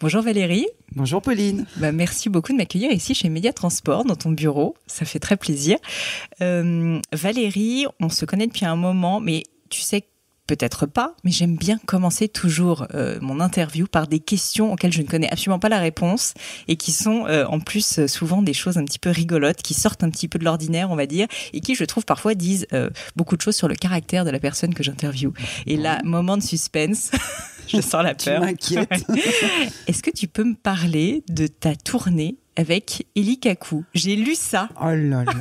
Bonjour Valérie. Bonjour Pauline. Merci beaucoup de m'accueillir ici chez Média Transport, dans ton bureau. Ça fait très plaisir. Valérie, on se connaît depuis un moment, mais tu sais peut-être pas, mais j'aime bien commencer toujours mon interview par des questions auxquelles je ne connais absolument pas la réponse et qui sont en plus souvent des choses un petit peu rigolotes, qui sortent un petit peu de l'ordinaire, on va dire, et qui, je trouve, parfois disent beaucoup de choses sur le caractère de la personne que j'interviewe. Et là, moment de suspense, je sens la peur. Tu m'inquiètes. Est-ce que tu peux me parler de ta tournée avec Élie Kakou? J'ai lu ça. Oh là là.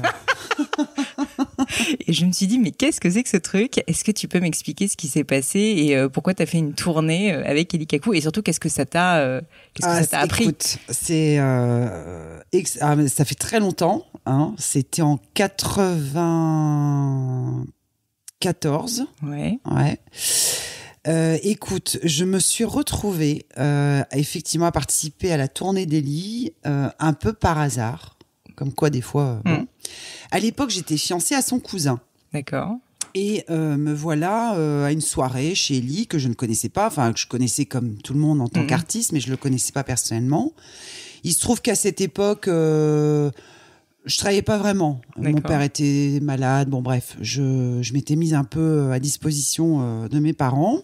Et je me suis dit, mais qu'est-ce que c'est que ce truc? Est-ce que tu peux m'expliquer ce qui s'est passé et pourquoi tu as fait une tournée avec Élie Kakou? Et surtout, qu'est-ce que ça t'a appris? Écoute, ça fait très longtemps. Hein. C'était en 94. Ouais. Écoute, je me suis retrouvée effectivement à participer à la tournée d'Élie un peu par hasard. Comme quoi, des fois... Bon. À l'époque, j'étais fiancée à son cousin. D'accord. Et me voilà à une soirée chez Élie que je ne connaissais pas. Enfin, que je connaissais comme tout le monde en tant qu'artiste, mais je ne le connaissais pas personnellement. Il se trouve qu'à cette époque, je ne travaillais pas vraiment. D'accord. Mon père était malade. Bon, bref, je m'étais mise un peu à disposition de mes parents.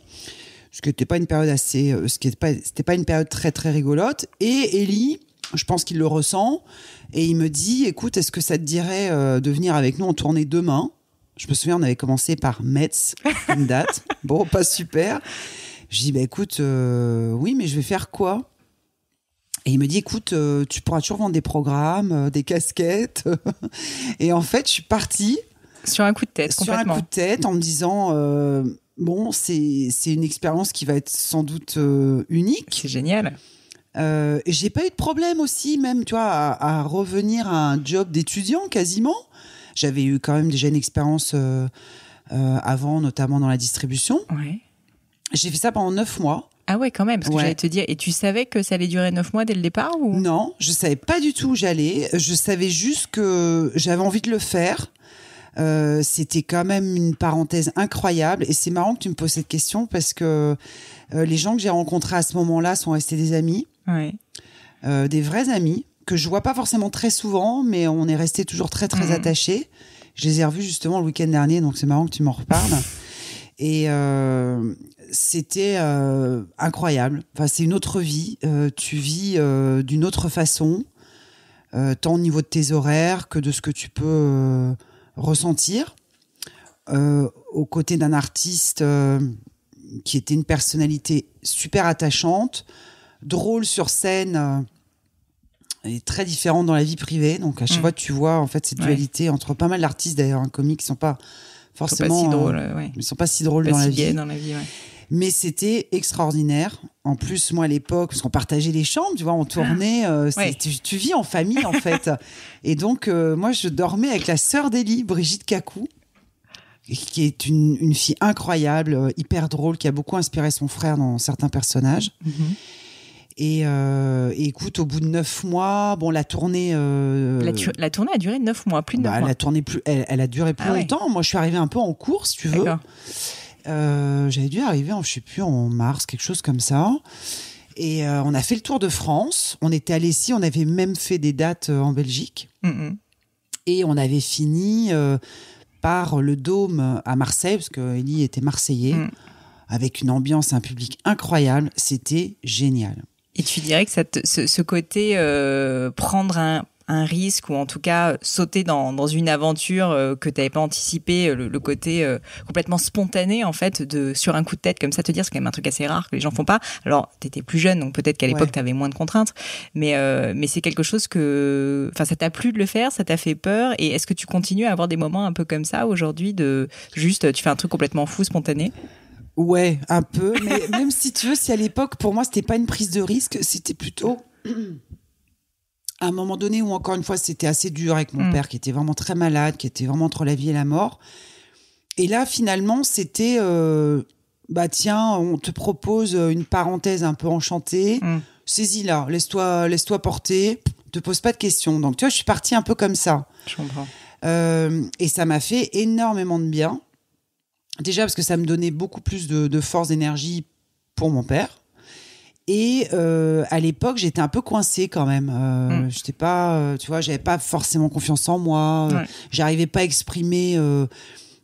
Ce qui n'était pas une période c'était pas une période très, très rigolote. Et Élie... Je pense qu'il le ressent et il me dit, écoute, est-ce que ça te dirait de venir avec nous en tournée demain? Je me souviens, on avait commencé par Metz, une date. Bon, pas super. Je dis, écoute, oui, mais je vais faire quoi? Et il me dit, écoute, tu pourras toujours vendre des programmes, des casquettes. Et en fait, je suis partie. Sur un coup de tête, complètement. Sur un coup de tête, en me disant, bon, c'est une expérience qui va être sans doute unique. C'est génial. J'ai pas eu de problème aussi, même, tu vois, à revenir à un job d'étudiant quasiment. J'avais eu quand même déjà une expérience avant, notamment dans la distribution. Ouais. J'ai fait ça pendant 9 mois. Ah ouais, quand même, parce que j'allais te dire, et tu savais que ça allait durer 9 mois dès le départ ou... Non, je savais pas du tout où j'allais. Je savais juste que j'avais envie de le faire. C'était quand même une parenthèse incroyable. Et c'est marrant que tu me poses cette question parce que les gens que j'ai rencontrés à ce moment-là sont restés des amis. Ouais. Des vrais amis que je vois pas forcément très souvent, mais on est restés toujours très très attachés. Je les ai revus justement le week-end dernier, donc c'est marrant que tu m'en reparles. Et c'était incroyable. Enfin, c'est une autre vie. Tu vis d'une autre façon, tant au niveau de tes horaires que de ce que tu peux ressentir. Aux côtés d'un artiste qui était une personnalité super attachante, drôle sur scène et très différente dans la vie privée. Donc à chaque fois tu vois en fait cette dualité entre pas mal d'artistes d'ailleurs, comiques qui sont pas forcément ils sont pas si drôles pas dans, si la bien vie. dans la vie. Ouais. Mais c'était extraordinaire. En plus, moi à l'époque, parce qu'on partageait les chambres, tu vois, on tournait, tu vis en famille en fait. Et donc moi je dormais avec la sœur d'Élie, Brigitte Kakou, qui est une fille incroyable, hyper drôle, qui a beaucoup inspiré son frère dans certains personnages. Et écoute, au bout de 9 mois, bon, la tournée... La tournée a duré 9 mois, plus de 9 mois. Elle a duré plus longtemps. Moi, je suis arrivée un peu en cours, si tu veux. J'avais dû arriver, je sais plus, en mars, quelque chose comme ça. Et on a fait le tour de France. On était allés ici, on avait même fait des dates en Belgique. Et on avait fini... par le Dôme à Marseille, parce que Élie était marseillais, avec une ambiance, un public incroyable. C'était génial. Et tu dirais que ce côté prendre un risque, ou en tout cas sauter dans une aventure que tu n'avais pas anticipé, le côté complètement spontané en fait, sur un coup de tête comme ça, te dire, c'est quand même un truc assez rare que les gens font pas. Alors tu étais plus jeune, donc peut-être qu'à l'époque tu avais moins de contraintes, mais c'est quelque chose que, enfin, ça t'a plu de le faire, ça t'a fait peur, et est-ce que tu continues à avoir des moments un peu comme ça aujourd'hui, de juste tu fais un truc complètement fou, spontané? Ouais, un peu, mais même si tu veux, si à l'époque pour moi c'était pas une prise de risque, c'était plutôt à un moment donné où, encore une fois, c'était assez dur avec mon père qui était vraiment très malade, qui était vraiment entre la vie et la mort. Et là, finalement, c'était tiens, on te propose une parenthèse un peu enchantée, saisis-la, laisse-toi porter, te pose pas de questions. Donc, tu vois, je suis partie un peu comme ça. Je comprends. Et ça m'a fait énormément de bien. Déjà parce que ça me donnait beaucoup plus de force, d'énergie pour mon père. Et à l'époque, j'étais un peu coincée quand même. J'étais pas, tu vois, j'avais pas forcément confiance en moi. J'arrivais pas à exprimer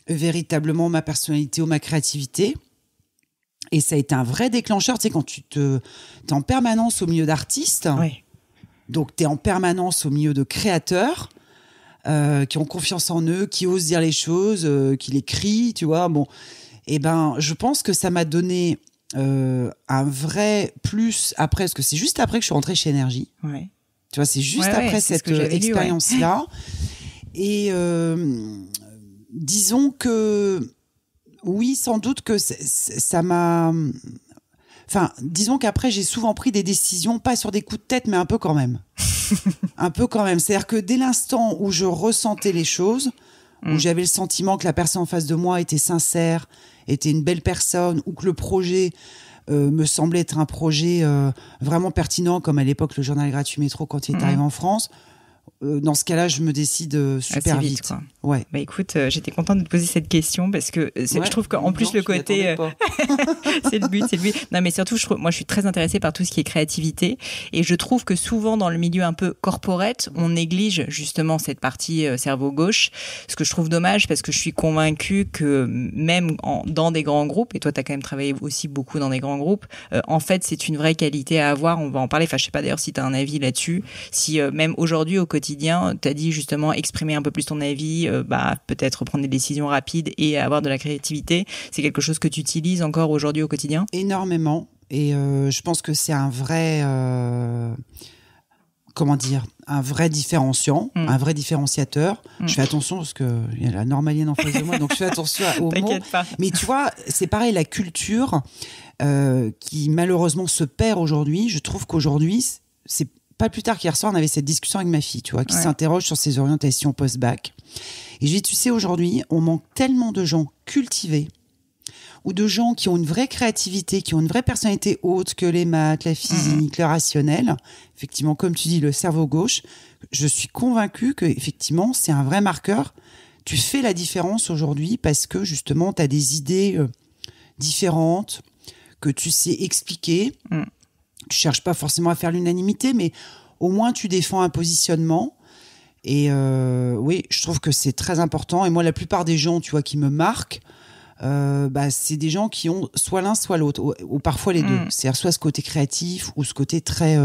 véritablement ma personnalité ou ma créativité. Et ça a été un vrai déclencheur. Tu sais, quand t'es en permanence au milieu d'artistes, donc t'es en permanence au milieu de créateurs qui ont confiance en eux, qui osent dire les choses, qui les crient, tu vois. Bon, et ben, je pense que ça m'a donné un vrai plus après, parce que c'est juste après que je suis rentrée chez Énergie. Ouais. Tu vois, c'est juste après cette expérience-là. Et disons que, oui, sans doute que ça m'a... Enfin, disons qu'après, j'ai souvent pris des décisions, pas sur des coups de tête, mais un peu quand même. Un peu quand même. C'est-à-dire que dès l'instant où je ressentais les choses, où j'avais le sentiment que la personne en face de moi était sincère, était une belle personne, ou que le projet me semblait être un projet vraiment pertinent, comme à l'époque le journal gratuit Métro quand il est arrivé en France, dans ce cas-là, je me décide super assez vite. Quoi. Ouais. Bah écoute, j'étais contente de te poser cette question parce que je trouve qu'en plus le côté, c'est le but. Non, mais surtout, moi, je suis très intéressée par tout ce qui est créativité et je trouve que souvent dans le milieu un peu corporate, on néglige justement cette partie cerveau gauche. Ce que je trouve dommage parce que je suis convaincue que même dans des grands groupes, et toi, tu as quand même travaillé aussi beaucoup dans des grands groupes, en fait, c'est une vraie qualité à avoir. On va en parler. Enfin, je sais pas d'ailleurs si tu as un avis là-dessus. Si même aujourd'hui au quotidien, tu as dit justement exprimer un peu plus ton avis, peut-être prendre des décisions rapides et avoir de la créativité. C'est quelque chose que tu utilises encore aujourd'hui au quotidien ? Énormément. Et je pense que c'est un vrai... un vrai différenciant, un vrai différenciateur. Je fais attention parce qu'il y a la normalienne en face de moi, donc je fais attention aux mots. Pas. Mais tu vois, c'est pareil, la culture qui malheureusement se perd aujourd'hui. Je trouve qu'aujourd'hui, c'est pas plus tard qu'hier soir, on avait cette discussion avec ma fille, tu vois, qui s'interroge sur ses orientations post-bac. Et je lui dis, tu sais, aujourd'hui, on manque tellement de gens cultivés ou de gens qui ont une vraie créativité, qui ont une vraie personnalité haute que les maths, la physique, le rationnel. Effectivement, comme tu dis, le cerveau gauche. Je suis convaincue que, effectivement, c'est un vrai marqueur. Tu fais la différence aujourd'hui parce que, justement, tu as des idées différentes, que tu sais expliquer. Tu cherches pas forcément à faire l'unanimité, mais au moins tu défends un positionnement. Et oui, je trouve que c'est très important. Et moi, la plupart des gens, tu vois, qui me marquent, c'est des gens qui ont soit l'un, soit l'autre, ou parfois les deux. C'est-à-dire soit ce côté créatif ou ce côté très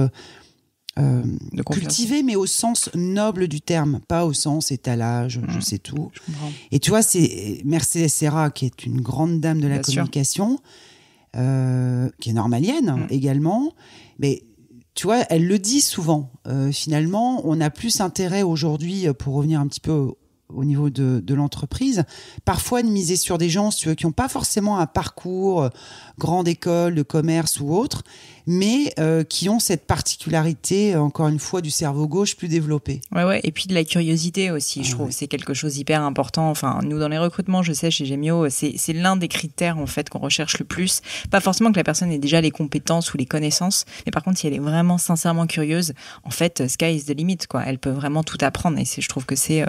cultivé, mais au sens noble du terme, pas au sens étalage, je sais tout. Je comprends. Et tu vois, c'est Mercedes Serra, qui est une grande dame de la communication, qui est normalienne également, mais tu vois, elle le dit souvent. Finalement, on a plus intérêt aujourd'hui, pour revenir un petit peu au niveau de l'entreprise, parfois de miser sur des gens, si tu veux, qui n'ont pas forcément un parcours grande école de commerce ou autre, mais qui ont cette particularité, encore une fois, du cerveau gauche plus développé. Ouais, et puis de la curiosité aussi, je trouve. C'est quelque chose d'hyper important. Enfin, nous, dans les recrutements, je sais, chez Gemio, c'est l'un des critères, en fait, qu'on recherche le plus. Pas forcément que la personne ait déjà les compétences ou les connaissances, mais par contre, si elle est vraiment sincèrement curieuse, en fait, sky is the limit, quoi. Elle peut vraiment tout apprendre. Et je trouve que c'est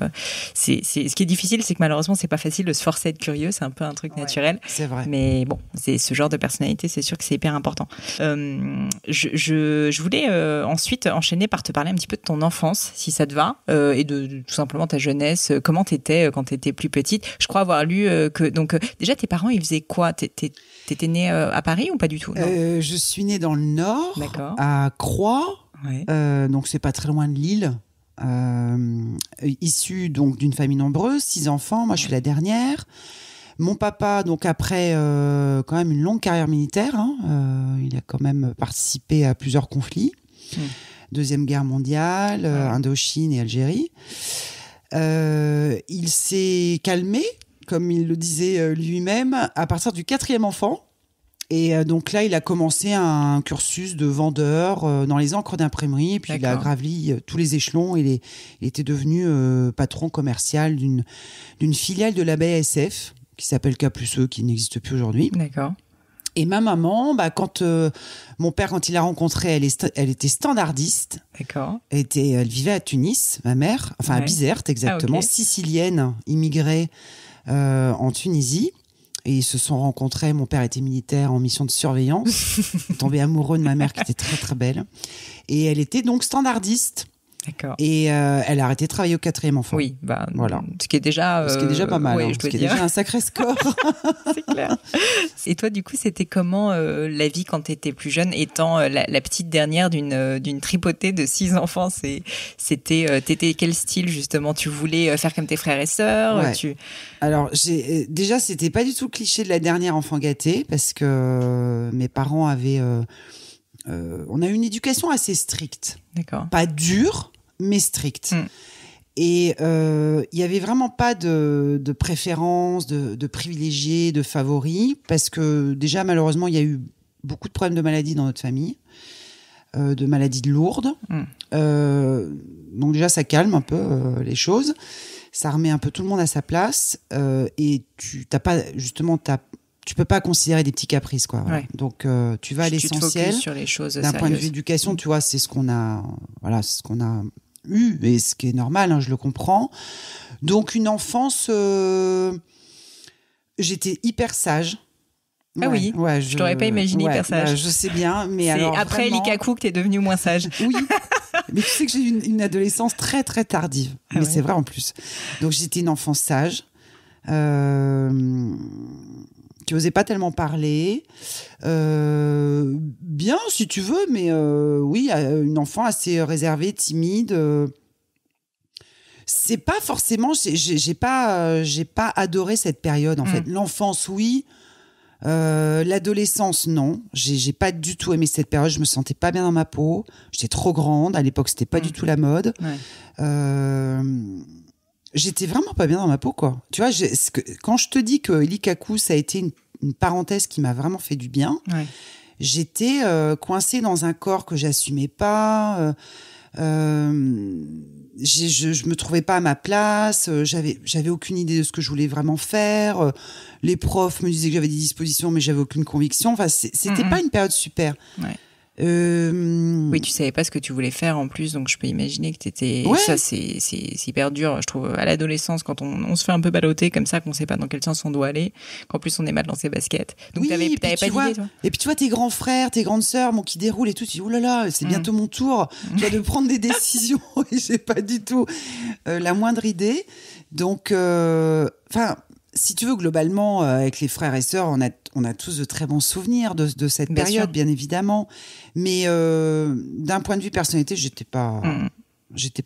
ce qui est difficile, c'est que malheureusement, c'est pas facile de se forcer à être curieux. C'est un peu un truc naturel. C'est vrai. Mais bon, c'est ce genre de personnalité, c'est sûr que c'est hyper important. Je voulais ensuite enchaîner par te parler un petit peu de ton enfance, si ça te va, et de tout simplement ta jeunesse. Comment t'étais quand t'étais plus petite ? Je crois avoir lu que déjà tes parents ils faisaient quoi ? T'étais née à Paris ou pas du tout ? Je suis née dans le Nord, à Croix, donc c'est pas très loin de Lille. Issue donc d'une famille nombreuse, 6 enfants. Moi, je suis la dernière. Mon papa, donc après quand même une longue carrière militaire, il a quand même participé à plusieurs conflits. Deuxième Guerre mondiale, Indochine et Algérie. Il s'est calmé, comme il le disait lui-même, à partir du 4e enfant. Et donc là, il a commencé un cursus de vendeur dans les encres d'imprimerie. Et puis, il a gravi tous les échelons. Il était devenu patron commercial d'une filiale de la BASF qui s'appelle K+E, qui n'existe plus aujourd'hui. D'accord. Et ma maman, quand mon père, quand il l'a rencontrée, elle était standardiste. D'accord. Elle vivait à Tunis, ma mère. Enfin, à Bizerte, exactement. Sicilienne, immigrée en Tunisie. Et ils se sont rencontrés. Mon père était militaire en mission de surveillance. Il tombait amoureux de ma mère qui était très très belle. Et elle était donc standardiste. D'accord. Et elle a arrêté de travailler au 4e enfant. Oui, bah, voilà. Ce qui est déjà pas mal, oui, hein, ce qui est déjà un sacré score. C'est clair. Et toi, du coup, c'était comment la vie quand tu étais plus jeune, étant la petite dernière d'une tripotée de 6 enfants? T'étais quel style, justement? Tu voulais faire comme tes frères et sœurs? Ouais. Alors, déjà, c'était pas du tout le cliché de la dernière enfant gâtée, parce que mes parents avaient... on a eu une éducation assez stricte. D'accord. Pas dure, mais stricte. Et il y avait vraiment pas de préférence, de privilégiés, de favoris, parce que déjà, malheureusement, il y a eu beaucoup de problèmes de maladies dans notre famille, de maladies lourdes. Donc déjà, ça calme un peu les choses. Ça remet un peu tout le monde à sa place. Et tu peux pas considérer des petits caprices, quoi. Voilà. Ouais. Donc tu vas à l'essentiel. Sur les choses d'un point de vue éducation, tu vois, c'est ce qu'on a eu, et ce qui est normal, hein, je le comprends. Donc une enfance, j'étais hyper sage. Ah oui, je t'aurais pas imaginé hyper sage. Bah, je sais bien, mais c'est alors après Likaku que t'es devenue moins sage. Oui, mais tu sais que j'ai eu une adolescence très très tardive, mais c'est vrai en plus. Donc j'étais une enfant sage, qui osait pas tellement parler, bien si tu veux, mais oui, une enfant assez réservée, timide. C'est pas forcément, j'ai pas adoré cette période en fait. L'enfance, oui. L'adolescence, non. J'ai pas du tout aimé cette période. Je me sentais pas bien dans ma peau. J'étais trop grande. À l'époque, c'était pas du tout la mode. Ouais. J'étais vraiment pas bien dans ma peau, quoi. Tu vois, quand je te dis que Likaku, ça a été une parenthèse qui m'a vraiment fait du bien, j'étais coincée dans un corps que j'assumais pas. Je me trouvais pas à ma place, j'avais aucune idée de ce que je voulais vraiment faire, les profs me disaient que j'avais des dispositions mais j'avais aucune conviction, enfin c'était pas une période super. Oui, tu savais pas ce que tu voulais faire en plus, donc je peux imaginer que t'étais... Ça, c'est hyper dur, je trouve, à l'adolescence, quand on se fait un peu balloter comme ça, qu'on sait pas dans quel sens on doit aller, qu'en plus on est mal dans ses baskets. Donc t'avais pas d'idée, toi? Et puis tu vois tes grands frères, tes grandes sœurs, qui déroulent et tout, tu dis, oh là là, c'est bientôt mon tour, tu vas de prendre des décisions, et j'ai pas du tout la moindre idée. Donc, si tu veux, globalement, avec les frères et sœurs, on a tous de très bons souvenirs de cette période, bien évidemment. Mais d'un point de vue personnalité, j'étais pas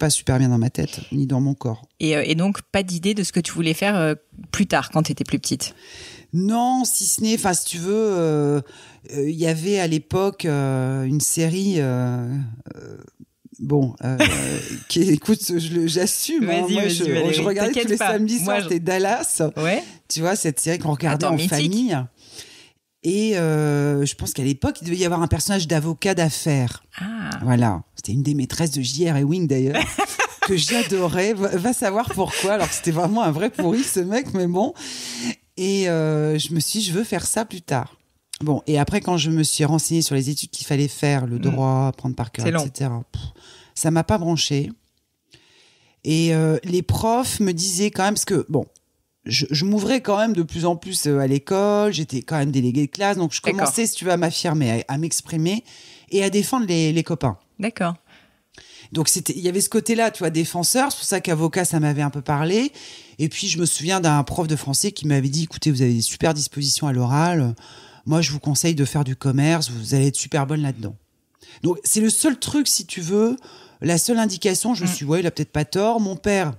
super bien dans ma tête, ni dans mon corps. Et donc, pas d'idée de ce que tu voulais faire plus tard, quand tu étais plus petite? Non, si ce n'est, si tu veux, il y avait à l'époque une série... écoute, j'assume. Vas-y, je regardais tous les samedis soirs, c'était Dallas. Ouais. Tu vois, cette série qu'on regardait en famille. Et je pense qu'à l'époque, il devait y avoir un personnage d'avocat d'affaires. Ah. Voilà. C'était une des maîtresses de J.R. Ewing, d'ailleurs, que j'adorais. Va savoir pourquoi. Alors que c'était vraiment un vrai pourri, ce mec, mais bon. Et je me suis dit, je veux faire ça plus tard. Bon, et après, quand je me suis renseignée sur les études qu'il fallait faire, le droit, apprendre par cœur, etc., ça m'a pas branché. Et les profs me disaient quand même, parce que, bon, je m'ouvrais quand même de plus en plus à l'école, j'étais quand même déléguée de classe, donc je commençais, si tu veux, à m'affirmer, à m'exprimer et à défendre les copains. D'accord. Donc il y avait ce côté-là, tu vois, défenseur, c'est pour ça qu'avocat, ça m'avait un peu parlé. Et puis, je me souviens d'un prof de français qui m'avait dit, écoutez, vous avez des super dispositions à l'oral, moi, je vous conseille de faire du commerce, vous allez être super bonne là-dedans. Donc, c'est le seul truc, si tu veux, la seule indication, je me suis dit, il a peut-être pas tort. Mon père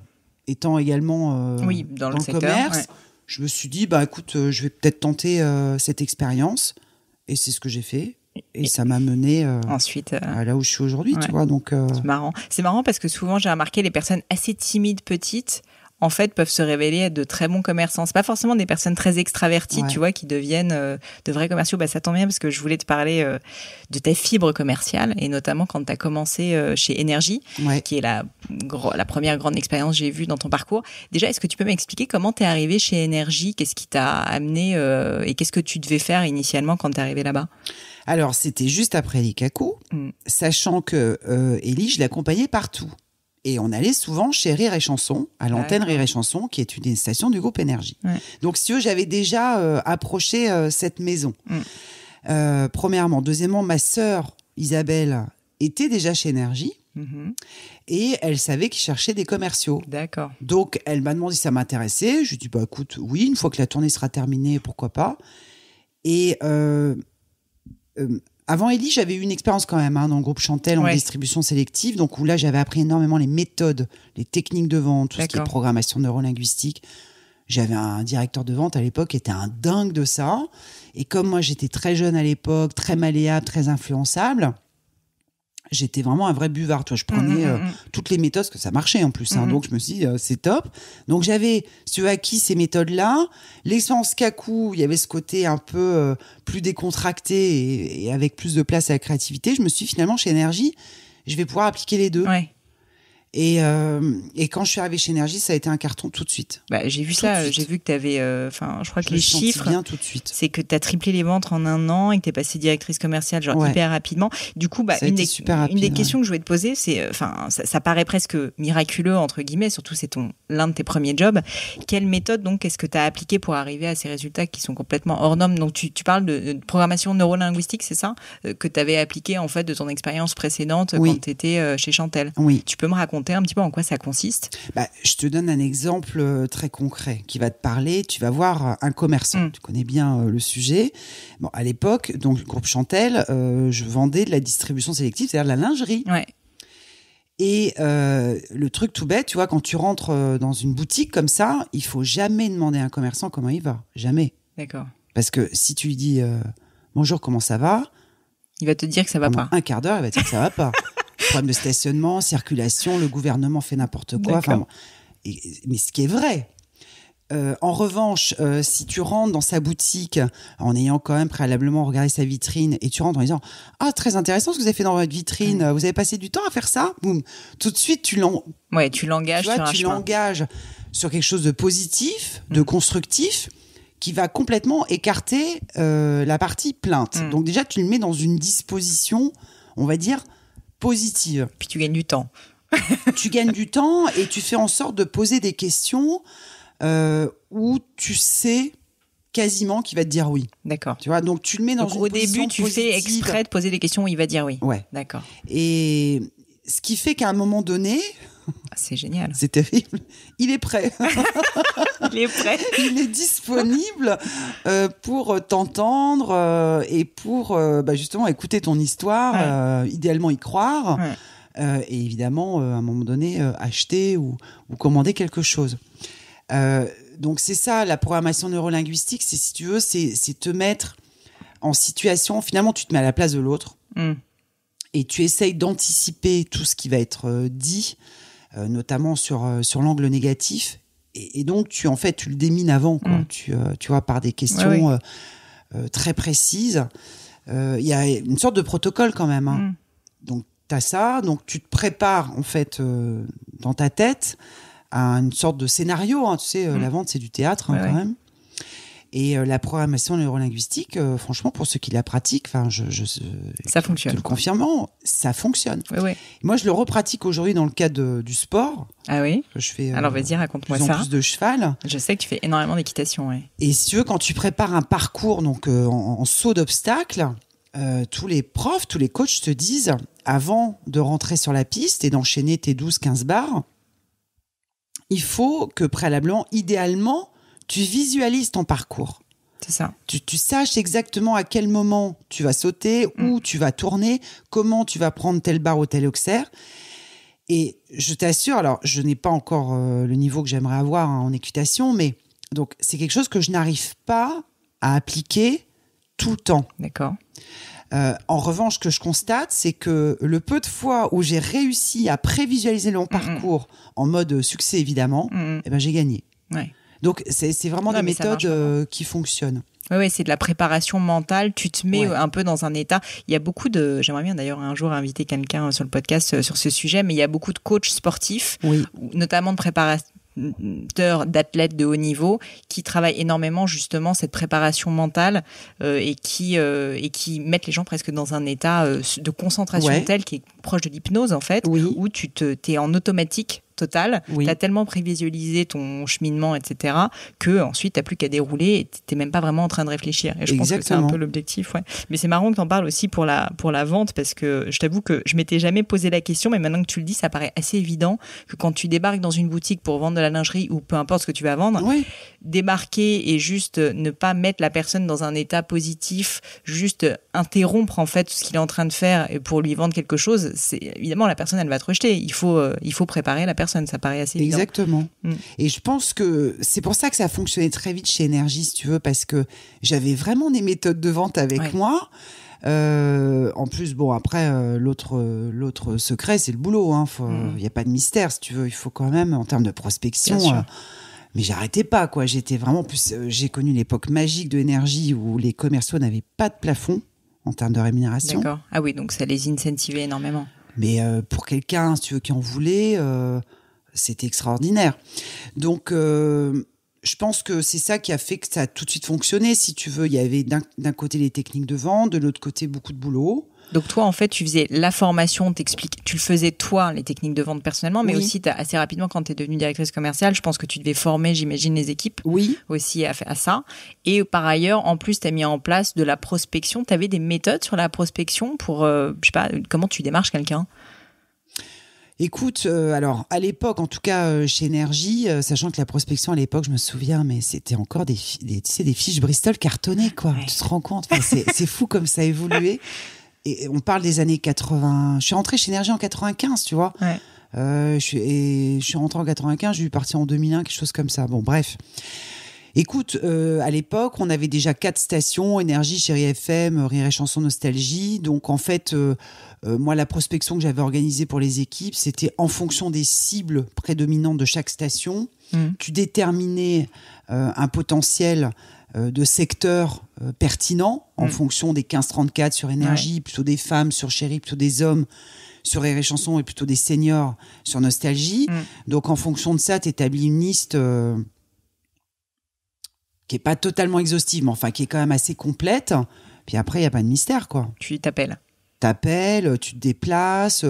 étant également dans le secteur, commerce, je me suis dit, écoute, je vais peut-être tenter cette expérience. Et c'est ce que j'ai fait. Et ça m'a mené ensuite à là où je suis aujourd'hui, tu vois. Donc, c'est marrant parce que souvent, j'ai remarqué les personnes assez timides, petites, en fait, peuvent se révéler être de très bons commerçants. C'est pas forcément des personnes très extraverties, tu vois, qui deviennent de vrais commerciaux. Ça tombe bien parce que je voulais te parler de ta fibre commerciale et notamment quand tu as commencé chez Énergie, qui est la première grande expérience que j'ai vue dans ton parcours. Déjà, est-ce que tu peux m'expliquer comment tu es arrivé chez Énergie? Qu'est-ce qui t'a amené et qu'est-ce que tu devais faire initialement quand tu es arrivé là-bas? Alors, c'était juste après Likaku, sachant que Élie, je l'accompagnais partout. Et on allait souvent chez Rire et Chanson, à l'antenne Rire et Chanson, qui est une station du groupe Énergie. Ouais. Donc, si tu veux, j'avais déjà approché cette maison. Premièrement. Deuxièmement, ma sœur Isabelle était déjà chez Énergie. Et elle savait qu'ils cherchaient des commerciaux. D'accord. Donc, elle m'a demandé si ça m'intéressait. Je lui ai dit, bah, écoute, oui, une fois que la tournée sera terminée, pourquoi pas. Et avant Ellie, j'avais eu une expérience quand même dans le groupe Chantel en distribution sélective. Donc, où là, j'avais appris énormément les méthodes, les techniques de vente, tout ce qui est programmation neurolinguistique. J'avais un directeur de vente à l'époque qui était un dingue de ça. Et comme moi, j'étais très jeune à l'époque, très malléable, très influençable, j'étais vraiment un vrai buvard. Toi, je prenais toutes les méthodes, parce que ça marchait en plus. Donc, je me suis dit, c'est top. Donc, j'avais acquis ces méthodes-là. L'expérience Kakou, il y avait ce côté un peu plus décontracté et avec plus de place à la créativité. Je me suis dit, finalement, chez Énergie, je vais pouvoir appliquer les deux. Ouais. Et quand je suis arrivée chez Énergie, ça a été un carton tout de suite. Bah, j'ai vu ça, j'ai vu que tu avais... je crois que les chiffres, bien tout de suite. C'est que tu as triplé les ventes en un an et que tu es passée directrice commerciale hyper rapidement. Du coup, une des questions que je voulais te poser, c'est... ça paraît presque miraculeux, entre guillemets, surtout c'est l'un de tes premiers jobs. Quelle méthode, donc, est-ce que tu as appliquée pour arriver à ces résultats qui sont complètement hors normes? Donc, tu parles de programmation neurolinguistique, c'est ça? Que tu avais appliqué, en fait, de ton expérience précédente quand tu étais chez Chantel. Oui. Tu peux me raconter un petit peu en quoi ça consiste? Je te donne un exemple très concret qui va te parler. Tu vas voir un commerçant. Tu connais bien le sujet. Bon, à l'époque, donc le groupe Chantel, je vendais de la distribution sélective, c'est-à-dire de la lingerie. Ouais. Et le truc tout bête, tu vois, quand tu rentres dans une boutique comme ça, il faut jamais demander à un commerçant comment il va. Jamais. D'accord. Parce que si tu lui dis bonjour, comment ça va? Il va te dire que ça va pas. Un quart d'heure, il va te dire que ça va pas. Problème de stationnement, circulation, le gouvernement fait n'importe quoi. Mais ce qui est vrai. En revanche, si tu rentres dans sa boutique en ayant quand même préalablement regardé sa vitrine et tu rentres en disant « Ah, très intéressant ce que vous avez fait dans votre vitrine, vous avez passé du temps à faire ça ?» Boum. Tout de suite, tu l'engages sur quelque chose de positif, de constructif, qui va complètement écarter la partie plainte. Donc déjà, tu le mets dans une disposition, on va dire, positive. Puis tu gagnes du temps. Tu gagnes du temps et tu fais en sorte de poser des questions où tu sais quasiment qu'il va te dire oui. D'accord. Tu vois, donc tu le mets dans une position positive. Au début, tu fais exprès de poser des questions où il va dire oui. Ouais. D'accord. Et ce qui fait qu'à un moment donné... C'est génial. C'est terrible. Il est prêt. Il est prêt. Il est disponible pour t'entendre et pour justement écouter ton histoire, idéalement y croire, et évidemment, à un moment donné, acheter ou commander quelque chose. Donc c'est ça, la programmation neurolinguistique, c'est, si tu veux, c'est te mettre en situation, finalement tu te mets à la place de l'autre et tu essayes d'anticiper tout ce qui va être dit, notamment sur l'angle négatif, et donc tu le démines avant, quoi. Tu vois, par des questions très précises. Il y a une sorte de protocole quand même, hein. Donc t'as ça, donc tu te prépares en fait dans ta tête à une sorte de scénario, hein. Tu sais, la vente c'est du théâtre, hein, quand même. Et la programmation neurolinguistique, franchement, pour ceux qui la pratiquent, ça fonctionne. Te le confirmant, ça fonctionne. Oui. Moi, je le repratique aujourd'hui dans le cadre du sport. Ah oui. Je fais. Alors vas-y, raconte-moi ça. Plus de cheval. Je sais que tu fais énormément d'équitation, oui. Et si tu veux, quand tu prépares un parcours, donc en saut d'obstacles, tous les profs, tous les coachs te disent, avant de rentrer sur la piste et d'enchaîner tes 12-15 barres, il faut que préalablement, idéalement, tu visualises ton parcours. C'est ça. Tu saches exactement à quel moment tu vas sauter, où tu vas tourner, comment tu vas prendre telle barre ou tel auxerre. Et je t'assure, alors je n'ai pas encore le niveau que j'aimerais avoir en équitation, mais donc c'est quelque chose que je n'arrive pas à appliquer tout le temps. D'accord. En revanche, ce que je constate, c'est que le peu de fois où j'ai réussi à prévisualiser mon parcours en mode succès, évidemment, j'ai gagné. Ouais. Donc, c'est vraiment des méthodes qui fonctionnent. Oui, c'est de la préparation mentale. Tu te mets un peu dans un état. Il y a beaucoup de... J'aimerais bien d'ailleurs un jour inviter quelqu'un sur le podcast sur ce sujet, mais il y a beaucoup de coachs sportifs, notamment de d'athlètes de haut niveau qui travaillent énormément justement cette préparation mentale et qui mettent les gens presque dans un état de concentration tel qui est proche de l'hypnose en fait, où tu t'es en automatique total, tu as tellement prévisualisé ton cheminement, etc., que ensuite tu n'as plus qu'à dérouler et tu n'es même pas vraiment en train de réfléchir. Et je pense que c'est un peu l'objectif. Ouais. Mais c'est marrant que tu en parles aussi pour la vente, parce que je t'avoue que je m'étais jamais posé la question, mais maintenant que tu le dis, ça paraît assez évident que quand tu débarques dans une boutique pour vendre de la lingerie ou peu importe ce que tu vas vendre, débarquer et juste ne pas mettre la personne dans un état positif, juste interrompre en fait ce qu'il est en train de faire pour lui vendre quelque chose, c'est évidemment la personne elle va te rejeter. Il faut préparer la personne. Ça paraît assez évident. Exactement. Et je pense que c'est pour ça que ça a fonctionné très vite chez Énergie, si tu veux, parce que j'avais vraiment des méthodes de vente avec moi. En plus, bon, après, l'autre secret, c'est le boulot. Il n'y a pas de mystère, si tu veux. Il faut quand même, en termes de prospection... mais j'arrêtais pas, quoi. J'étais vraiment... plus. J'ai connu l'époque magique de Énergie où les commerciaux n'avaient pas de plafond en termes de rémunération. D'accord. Ah oui, donc ça les incentivait énormément. Mais pour quelqu'un, si tu veux, qui en voulait... c'était extraordinaire. Donc, je pense que c'est ça qui a fait que ça a tout de suite fonctionné. Si tu veux, il y avait d'un côté les techniques de vente, de l'autre côté beaucoup de boulot. Donc toi, en fait, tu faisais la formation, tu le faisais toi, les techniques de vente personnellement, mais aussi assez rapidement, quand tu es devenue directrice commerciale, je pense que tu devais former, j'imagine, les équipes aussi à ça. Et par ailleurs, en plus, tu as mis en place de la prospection. Tu avais des méthodes sur la prospection pour, je sais pas, comment tu démarches quelqu'un ? Écoute, alors à l'époque, en tout cas chez Énergie, sachant que la prospection à l'époque, je me souviens, mais c'était encore des fiches Bristol cartonnées, quoi. Ouais. Tu te rends compte, c'est fou comme ça a évolué. Et on parle des années 80. Je suis rentrée chez Énergie en 95, tu vois. Ouais. Je suis rentrée en 95, je suis partie en 2001, quelque chose comme ça. Bon, bref. Écoute, à l'époque, on avait déjà 4 stations, Énergie, Chérie FM, Rire et Chanson, Nostalgie. Donc, en fait, moi, la prospection que j'avais organisée pour les équipes, c'était en fonction des cibles prédominantes de chaque station. Tu déterminais un potentiel de secteur pertinent en fonction des 15-34 sur Énergie, plutôt des femmes, sur Chérie, plutôt des hommes, sur Rire et Chanson, et plutôt des seniors sur Nostalgie. Donc, en fonction de ça, tu établis une liste... qui est pas totalement exhaustive, mais enfin qui est quand même assez complète. Puis après, il y a pas de mystère, quoi. Tu t'appelles, tu te déplaces.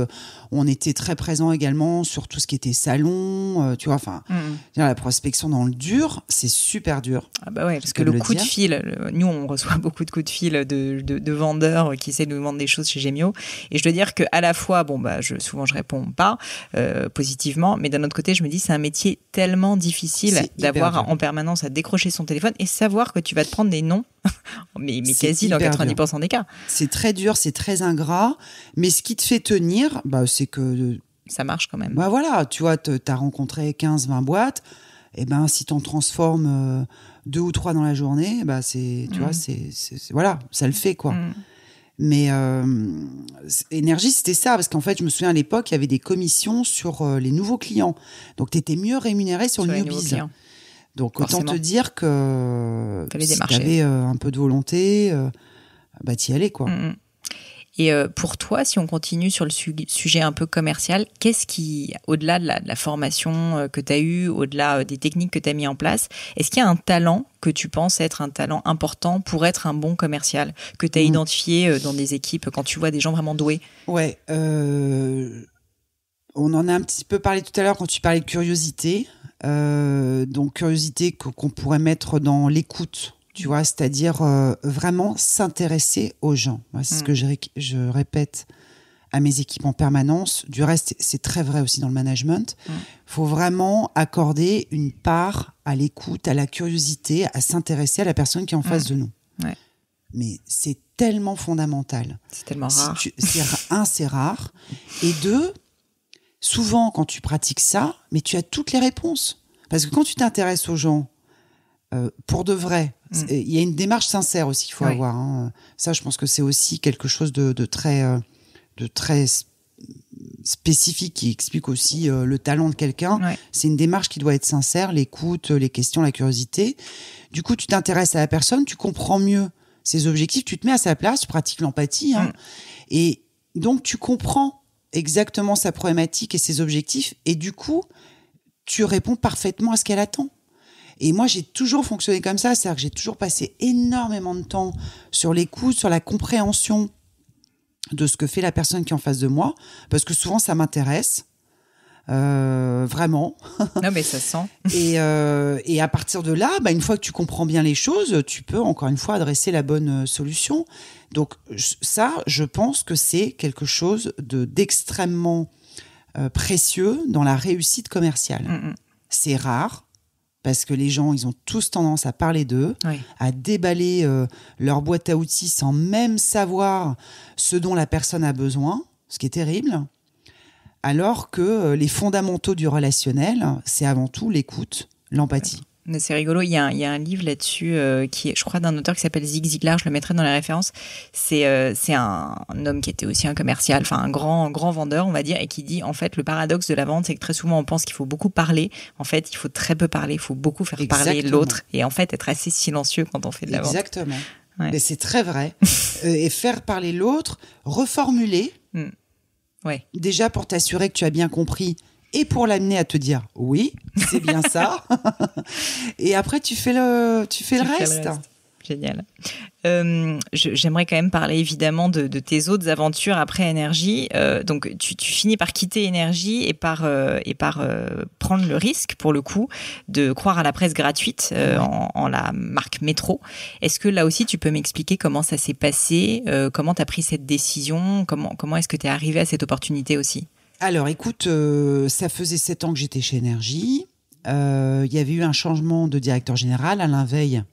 On était très présents également sur tout ce qui était salon, tu vois. Enfin, la prospection dans le dur, c'est super dur. Ah bah ouais, parce que le coup de fil, nous on reçoit beaucoup de coups de fil de vendeurs qui essaient de nous vendre des choses chez Gemio. Et je dois dire que à la fois, souvent je réponds pas positivement, mais d'un autre côté, je me dis c'est un métier tellement difficile d'avoir en permanence à décrocher son téléphone et savoir que tu vas te prendre des noms. mais quasi dans 90% des cas. C'est très dur, c'est très ingrat, mais ce qui te fait tenir, c'est que... ça marche quand même. Voilà, tu vois, t'as rencontré 15-20 boîtes, et si t'en transformes 2 ou 3 dans la journée, tu vois, voilà, ça le fait, quoi. Mais Énergie, c'était ça, parce qu'en fait, je me souviens à l'époque, il y avait des commissions sur les nouveaux clients. Donc, t'étais mieux rémunéré sur le newbies. Donc, autant te dire que si t'avais un peu de volonté, t'y allais, quoi. Et pour toi, si on continue sur le sujet un peu commercial, qu'est-ce qui, au-delà de la formation que tu as eue, au-delà des techniques que tu as mis en place, est-ce qu'il y a un talent que tu penses être un talent important pour être un bon commercial, que tu as identifié dans des équipes quand tu vois des gens vraiment doués ? Ouais, on en a un petit peu parlé tout à l'heure quand tu parlais de curiosité. Donc curiosité qu'on pourrait mettre dans l'écoute, tu vois, c'est-à-dire vraiment s'intéresser aux gens. Ouais, c'est ce que je répète à mes équipes en permanence. Du reste, c'est très vrai aussi dans le management. Faut vraiment accorder une part à l'écoute, à la curiosité, à s'intéresser à la personne qui est en face de nous. Ouais. Mais c'est tellement fondamental. C'est tellement rare. C'est rare. Et 2, souvent, quand tu pratiques ça, mais tu as toutes les réponses. Parce que quand tu t'intéresses aux gens, pour de vrai, il y a une démarche sincère aussi qu'il faut avoir. Hein. Ça, je pense que c'est aussi quelque chose de très spécifique qui explique aussi le talent de quelqu'un. Ouais. C'est une démarche qui doit être sincère, l'écoute, les questions, la curiosité. Du coup, tu t'intéresses à la personne, tu comprends mieux ses objectifs, tu te mets à sa place, tu pratiques l'empathie. Hein, et donc, tu comprends exactement sa problématique et ses objectifs. Et du coup, tu réponds parfaitement à ce qu'elle attend. Et moi, j'ai toujours fonctionné comme ça, c'est-à-dire que j'ai toujours passé énormément de temps sur l'écoute, sur la compréhension de ce que fait la personne qui est en face de moi, parce que souvent, ça m'intéresse, vraiment. Non, mais ça se sent. Et à partir de là, une fois que tu comprends bien les choses, tu peux, encore une fois, adresser la bonne solution. Donc ça, je pense que c'est quelque chose d'extrêmement précieux dans la réussite commerciale. C'est rare, parce que les gens, ils ont tous tendance à parler d'eux, à déballer leur boîte à outils sans même savoir ce dont la personne a besoin, ce qui est terrible. Alors que les fondamentaux du relationnel, c'est avant tout l'écoute, l'empathie. Mais c'est rigolo, il y a un livre là-dessus qui est, je crois, d'un auteur qui s'appelle Zig Ziglar, je le mettrai dans les références. C'est un homme qui était aussi un commercial, enfin un grand vendeur, on va dire, et qui dit, en fait, le paradoxe de la vente, c'est que très souvent on pense qu'il faut beaucoup parler. En fait, il faut très peu parler, il faut beaucoup faire parler l'autre, et en fait être assez silencieux quand on fait de la vente. Exactement. Ouais. Mais c'est très vrai. Et faire parler l'autre, reformuler, déjà pour t'assurer que tu as bien compris, et pour l'amener à te dire oui, c'est bien ça. Et après, tu fais le reste. Génial. J'aimerais quand même parler évidemment de tes autres aventures après Énergie. Donc, tu finis par quitter Énergie et par prendre le risque, pour le coup, de croire à la presse gratuite en la marque Métro. Est-ce que là aussi, tu peux m'expliquer comment ça s'est passé, comment tu as pris cette décision, comment est-ce que tu es arrivé à cette opportunité aussi ? Alors, écoute, ça faisait 7 ans que j'étais chez Énergie. Il y avait eu un changement de directeur général, Alain Veil.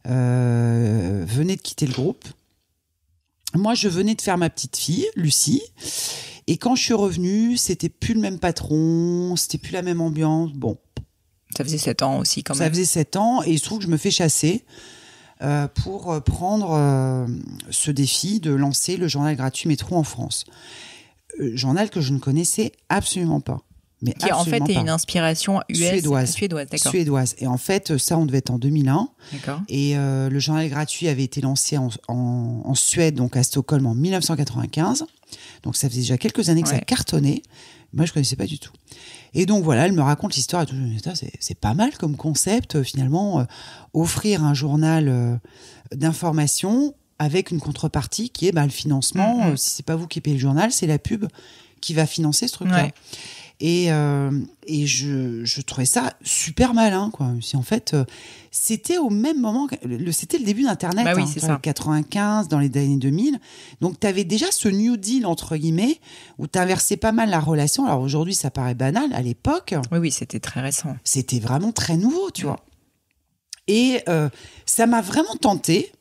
Venait de quitter le groupe. Moi, je venais de faire ma petite fille, Lucie. Et quand je suis revenue, c'était plus le même patron, c'était plus la même ambiance. Bon. Ça faisait 7 ans aussi, quand même. Ça faisait 7 ans, et il se trouve que je me fais chasser pour prendre ce défi de lancer le journal gratuit Métro en France. Journal que je ne connaissais absolument pas. Mais qui en fait est une inspiration suédoise, d'accord. Suédoise. Et en fait, ça, on devait être en 2001. D'accord. Et le journal gratuit avait été lancé en Suède, donc à Stockholm, en 1995. Donc ça faisait déjà quelques années que ça cartonnait. Moi, je connaissais pas du tout. Et donc voilà, elle me raconte l'histoire et tout. Je me dis, c'est pas mal comme concept, finalement, offrir un journal d'information avec une contrepartie qui est le financement. Si c'est pas vous qui payez le journal, c'est la pub qui va financer ce truc-là. Ouais. Et je trouvais ça super malin, quoi. Si en fait, c'était au même moment, c'était le début d'Internet, c'est ça. 95, dans les années 2000. Donc, tu avais déjà ce New Deal, entre guillemets, où tu inversais pas mal la relation. Alors aujourd'hui, ça paraît banal. À l'époque, oui, c'était très récent. C'était vraiment très nouveau, tu vois. Et ça m'a vraiment tentée.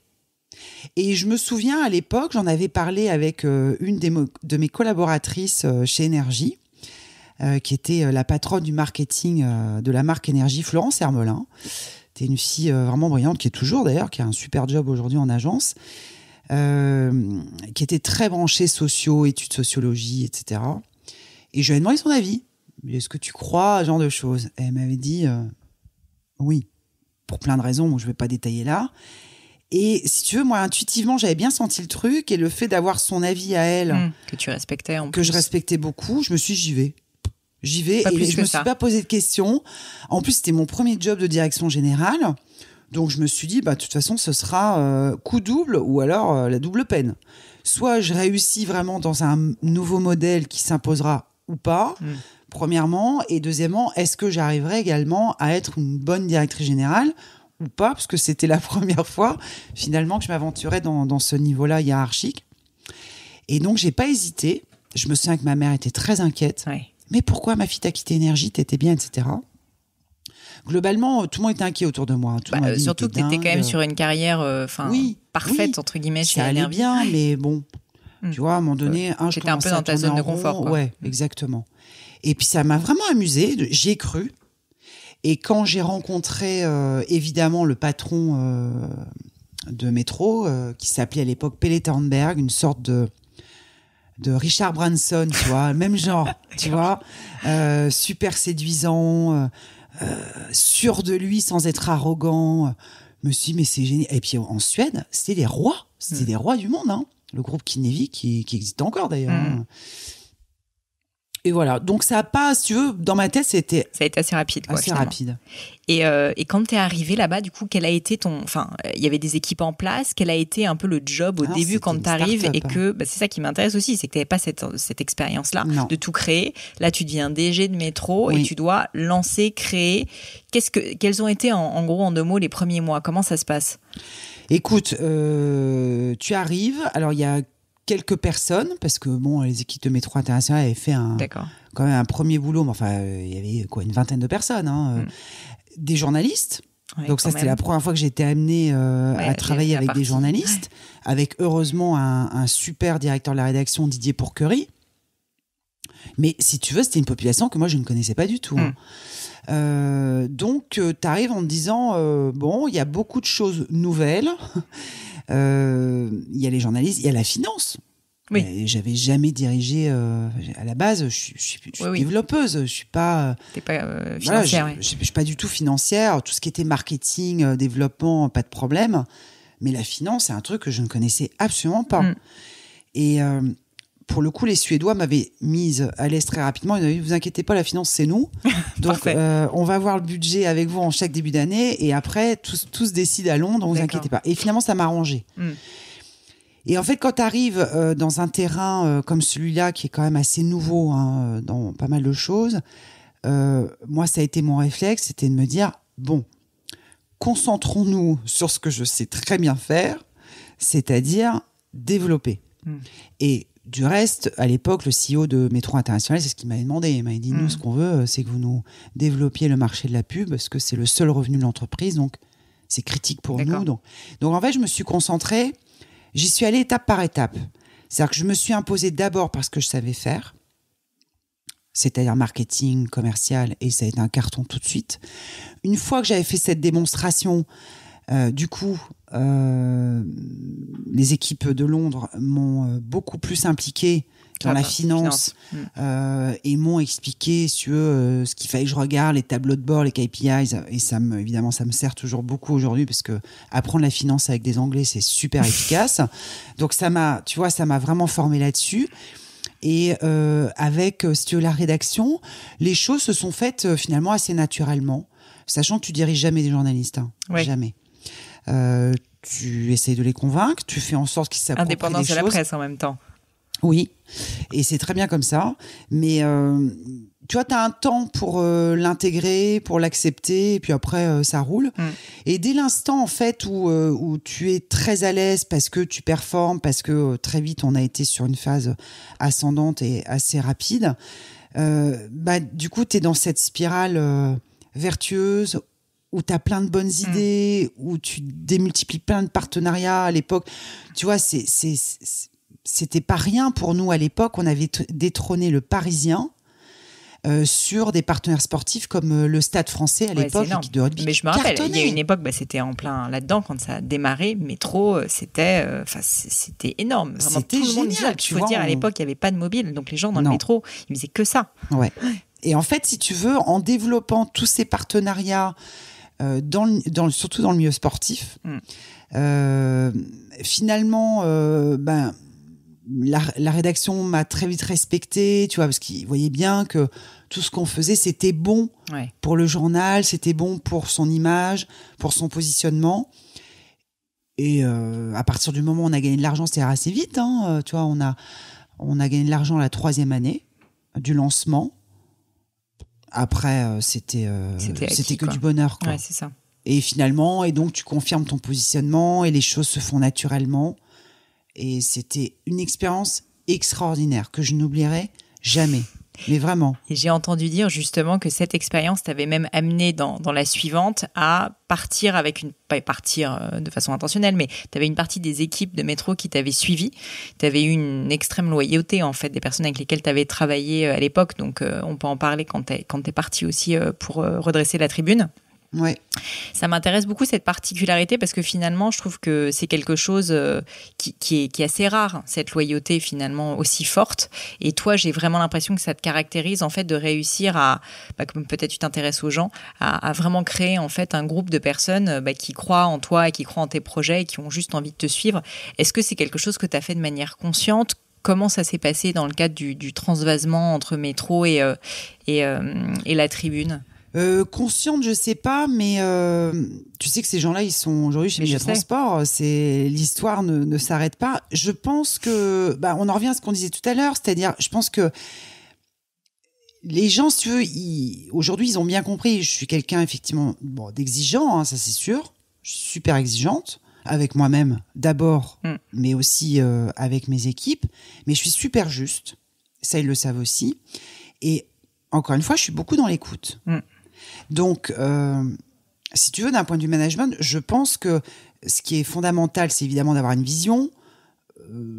Et je me souviens, à l'époque, j'en avais parlé avec une de mes collaboratrices chez Énergie, qui était la patronne du marketing de la marque Énergie, Florence Hermelin. C'était une fille vraiment brillante, qui est toujours d'ailleurs, qui a un super job aujourd'hui en agence, qui était très branchée socio, études sociologie, etc. Et je lui ai demandé son avis. Est-ce que tu crois à ce genre de choses ? Et elle m'avait dit oui, pour plein de raisons, je ne vais pas détailler là. Et si tu veux, moi, intuitivement, j'avais bien senti le truc, et le fait d'avoir son avis à elle, que tu respectais en plus. Que je respectais beaucoup, je me suis dit, j'y vais, et je me suis pas posé de questions. En plus, c'était mon premier job de direction générale, donc je me suis dit, de toute façon, ce sera coup double, ou alors la double peine. Soit je réussis vraiment dans un nouveau modèle qui s'imposera ou pas, premièrement, et deuxièmement, est-ce que j'arriverai également à être une bonne directrice générale ou pas, parce que c'était la première fois finalement que je m'aventurais dans ce niveau-là hiérarchique. Et donc j'ai pas hésité. Je me souviens que ma mère était très inquiète. Ouais. Mais pourquoi ma fille t'a quitté Énergie, t'étais bien, etc. Globalement, tout le monde était inquiet autour de moi. Surtout que t'étais quand même sur une carrière parfaite entre guillemets chez Énergie. Ça allait bien, mais bon, tu vois, à un moment donné, j'étais un peu dans ta zone de confort. Quoi. Ouais, exactement. Et puis ça m'a vraiment amusée. J'y ai cru. Et quand j'ai rencontré évidemment le patron de Métro, qui s'appelait à l'époque Pelle Thornberg, une sorte de Richard Branson, tu vois, même genre, tu vois, super séduisant, sûr de lui sans être arrogant. Je me suis dit, mais c'est génial. Et puis en Suède, c'était les rois, les rois du monde, hein. Le groupe Kinnevik qui existe encore d'ailleurs. Et voilà. Donc, ça a pas, si tu veux, dans ma tête, Ça a été assez rapide, quoi, assez finalement. rapide. Et quand t'es arrivé là-bas, du coup, quel a été il y avait des équipes en place. Quel a été un peu le job au début quand t'arrives et que, c'est ça qui m'intéresse aussi, c'est que t'avais pas cette expérience-là de tout créer. Là, tu deviens DG de métro et tu dois lancer, créer. Quels ont été, en gros, en 2 mots, les premiers mois? Comment ça se passe? Écoute, tu arrives. Alors, il y a quelques personnes, parce que les équipes de métro international avaient fait quand même un premier boulot, mais enfin, il y avait une 20aine de personnes, des journalistes. Ouais, donc ça, c'était la première fois que j'ai été amenée à travailler avec des journalistes, avec heureusement un super directeur de la rédaction, Didier Pourquerie. Mais si tu veux, c'était une population que moi, je ne connaissais pas du tout. Donc, tu arrives en te disant, il y a beaucoup de choses nouvelles. Il y a les journalistes, il y a la finance. Oui. J'avais jamais dirigé à la base. Je suis développeuse. Je suis pas. T'es pas financière. Je suis pas du tout financière. Tout ce qui était marketing, développement, pas de problème. Mais la finance, c'est un truc que je ne connaissais absolument pas. Et pour le coup, les Suédois m'avaient mise à l'aise très rapidement. Ils m'avaient dit, vous inquiétez pas, la finance, c'est nous. Donc, on va voir le budget avec vous en chaque début d'année. Et après, tout se décide à Londres, vous inquiétez pas. Et finalement, ça m'a arrangé. Et en fait, quand tu arrives dans un terrain comme celui-là, qui est quand même assez nouveau dans pas mal de choses, moi, ça a été mon réflexe, c'était de me dire, concentrons-nous sur ce que je sais très bien faire, c'est-à-dire développer. Et du reste, à l'époque, le CEO de Métro International, c'est ce qu'il m'avait demandé. Il m'avait dit, nous, ce qu'on veut, c'est que vous nous développiez le marché de la pub, parce que c'est le seul revenu de l'entreprise, donc c'est critique pour nous. Donc, en fait, je me suis concentrée, j'y suis allée étape par étape. C'est-à-dire que je me suis imposée d'abord parce que je savais faire, c'est-à-dire marketing, commercial, et ça a été un carton tout de suite. Une fois que j'avais fait cette démonstration, du coup, les équipes de Londres m'ont beaucoup plus impliquée dans la finance. Et m'ont expliqué ce qu'il fallait que je regarde, les tableaux de bord, les KPIs, et évidemment ça me sert toujours beaucoup aujourd'hui parce que apprendre la finance avec des Anglais, c'est super efficace. Donc ça m'a vraiment formé là-dessus. Et avec, si tu veux, la rédaction, les choses se sont faites finalement assez naturellement, sachant que tu diriges jamais des journalistes, jamais. Tu essayes de les convaincre, tu fais en sorte qu'ils s'approprient les choses. Indépendance de la presse en même temps. Oui, et c'est très bien comme ça. Mais tu vois, tu as un temps pour l'intégrer, pour l'accepter, et puis après, ça roule. Et dès l'instant, en fait, où tu es très à l'aise parce que tu performes, parce que très vite, on a été sur une phase ascendante et assez rapide, du coup, tu es dans cette spirale vertueuse où tu as plein de bonnes idées, où tu démultiplies plein de partenariats. À l'époque, tu vois, c'était pas rien pour nous à l'époque. On avait détrôné le Parisien sur des partenaires sportifs comme le Stade Français à l'époque, l'équipe de rugby. Mais je me rappelle, il y a une époque, c'était en plein là-dedans quand ça a démarré. Métro, c'était énorme. Vraiment, c'était tout le monde génial. Il faut dire, à l'époque, il n'y avait pas de mobile, donc les gens dans le métro, ils faisaient que ça. Ouais. Et en fait, si tu veux, en développant tous ces partenariats, surtout dans le milieu sportif, finalement, la rédaction m'a très vite respectée, tu vois, parce qu'ils voyaient bien que tout ce qu'on faisait, c'était bon pour le journal, c'était bon pour son image, pour son positionnement. Et à partir du moment où on a gagné de l'argent, c'est assez vite, tu vois, on a gagné de l'argent la 3e année du lancement. Après, c'était que du bonheur, quoi. Ouais, c'est ça. Et finalement, donc tu confirmes ton positionnement et les choses se font naturellement. Et c'était une expérience extraordinaire que je n'oublierai jamais. Mais vraiment. Et j'ai entendu dire justement que cette expérience t'avait même amené dans la suivante à partir pas partir de façon intentionnelle, mais t'avais une partie des équipes de métro qui t'avaient suivi. T'avais eu une extrême loyauté en fait des personnes avec lesquelles t'avais travaillé à l'époque. Donc on peut en parler quand t'es parti aussi pour redresser la tribune. Ouais. Ça m'intéresse beaucoup cette particularité parce que finalement je trouve que c'est quelque chose qui est assez rare, cette loyauté finalement aussi forte, et toi j'ai vraiment l'impression que ça te caractérise en fait de réussir à, comme peut-être tu t'intéresses aux gens, à vraiment créer en fait un groupe de personnes qui croient en toi et qui croient en tes projets et qui ont juste envie de te suivre. Est-ce que c'est quelque chose que tu as fait de manière consciente? comment ça s'est passé dans le cadre du transvasement entre métro et la tribune? Consciente, je sais pas, mais tu sais que ces gens-là, ils sont aujourd'hui chez Média Transport. L'histoire ne s'arrête pas. Je pense que, on en revient à ce qu'on disait tout à l'heure, c'est-à-dire, je pense que les gens, si tu veux, aujourd'hui, ils ont bien compris. Je suis quelqu'un, effectivement, d'exigeant, hein, ça c'est sûr. Je suis super exigeante avec moi-même d'abord, mais aussi avec mes équipes. Mais je suis super juste. Ça, ils le savent aussi. Et encore une fois, je suis beaucoup dans l'écoute. Donc, si tu veux, d'un point de vue management, je pense que ce qui est fondamental, c'est évidemment d'avoir une vision.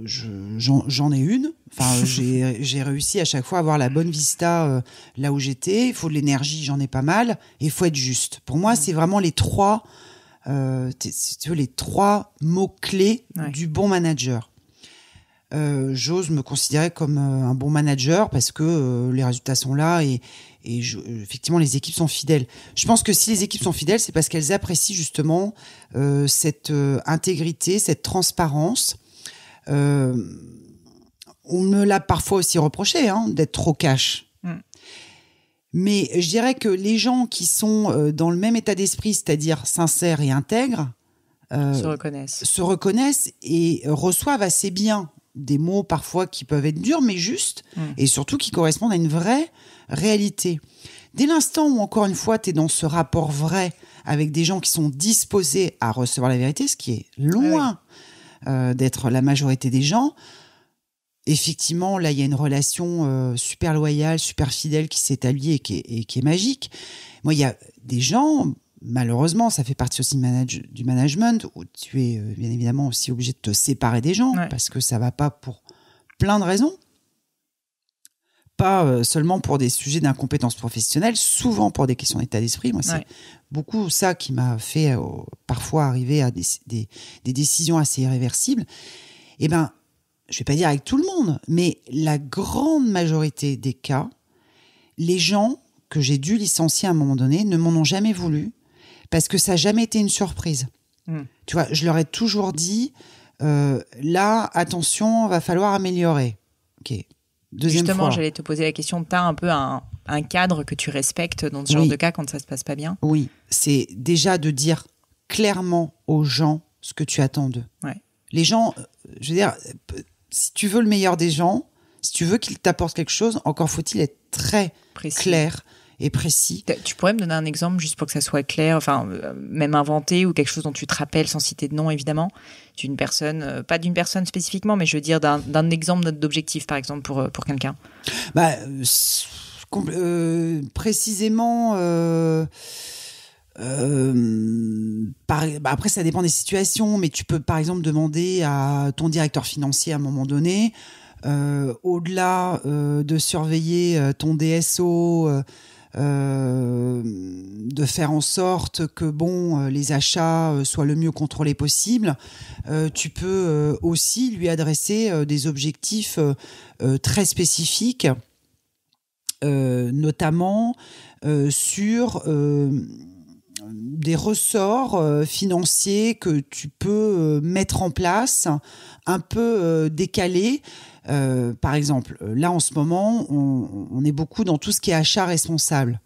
J'en ai une. Enfin, j'ai réussi à chaque fois à avoir la bonne vista là où j'étais. Il faut de l'énergie, j'en ai pas mal. Et il faut être juste. Pour moi, c'est vraiment les trois, si tu veux, les trois mots-clés du bon manager. J'ose me considérer comme un bon manager parce que les résultats sont là et effectivement les équipes sont fidèles. Je pense que si les équipes sont fidèles, c'est parce qu'elles apprécient justement cette intégrité, cette transparence. On me l'a parfois aussi reproché d'être trop cash. Mais je dirais que les gens qui sont dans le même état d'esprit, c'est-à-dire sincères et intègres, se reconnaissent et reçoivent assez bien des mots parfois qui peuvent être durs mais justes et surtout qui correspondent à une vraie réalité. Dès l'instant où, encore une fois, tu es dans ce rapport vrai avec des gens qui sont disposés à recevoir la vérité, ce qui est loin d'être la majorité des gens, effectivement, là, il y a une relation super loyale, super fidèle qui s'établit et qui est magique. Moi, il y a des gens... Malheureusement, ça fait partie aussi du management où tu es bien évidemment aussi obligé de te séparer des gens parce que ça va pas pour plein de raisons. Pas seulement pour des sujets d'incompétence professionnelle, souvent pour des questions d'état d'esprit. Moi, c'est beaucoup ça qui m'a fait parfois arriver à des décisions assez irréversibles. Eh ben, je vais pas dire avec tout le monde, mais la grande majorité des cas, les gens que j'ai dû licencier à un moment donné ne m'en ont jamais voulu. Parce que ça n'a jamais été une surprise. Tu vois, je leur ai toujours dit, là, attention, va falloir améliorer. Ok. Deuxième Justement, fois. J'allais te poser la question, tu as un peu un cadre que tu respectes dans ce genre de cas quand ça ne se passe pas bien? Oui, c'est déjà de dire clairement aux gens ce que tu attends d'eux. Les gens, je veux dire, si tu veux le meilleur des gens, si tu veux qu'ils t'apportent quelque chose, encore faut-il être très clair et précis. Tu pourrais me donner un exemple juste pour que ça soit clair, enfin même inventé ou quelque chose dont tu te rappelles sans citer de nom évidemment, d'une personne, pas d'une personne spécifiquement, mais je veux dire d'un exemple d'objectif par exemple pour quelqu'un. Précisément. Après ça dépend des situations, mais tu peux par exemple demander à ton directeur financier à un moment donné, au-delà de surveiller ton DSO. De faire en sorte que les achats soient le mieux contrôlés possible. Tu peux aussi lui adresser des objectifs très spécifiques, notamment sur des ressorts financiers que tu peux mettre en place, un peu décalés. Par exemple, là en ce moment, on est beaucoup dans tout ce qui est achat responsable.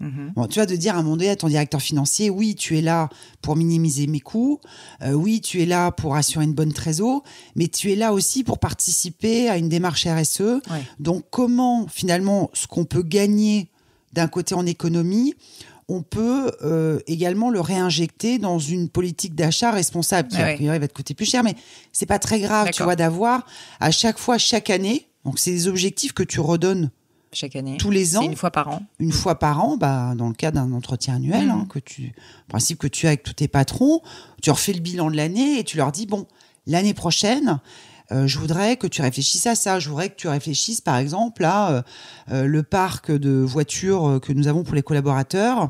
Tu vas de dire à un moment donné à ton directeur financier, oui, tu es là pour minimiser mes coûts, oui, tu es là pour assurer une bonne trésor, mais tu es là aussi pour participer à une démarche RSE. Donc, comment finalement ce qu'on peut gagner d'un côté en économie, on peut également le réinjecter dans une politique d'achat responsable qui a priori va te coûter plus cher, mais c'est pas très grave, tu vois, d'avoir à chaque fois, chaque année. Donc c'est des objectifs que tu redonnes chaque année, tous les ans, c'est une fois par an. Une fois par an, dans le cas d'un entretien annuel, principe que tu as avec tous tes patrons, tu refais le bilan de l'année et tu leur dis l'année prochaine. Je voudrais que tu réfléchisses à ça. Je voudrais que tu réfléchisses, par exemple, à le parc de voitures que nous avons pour les collaborateurs.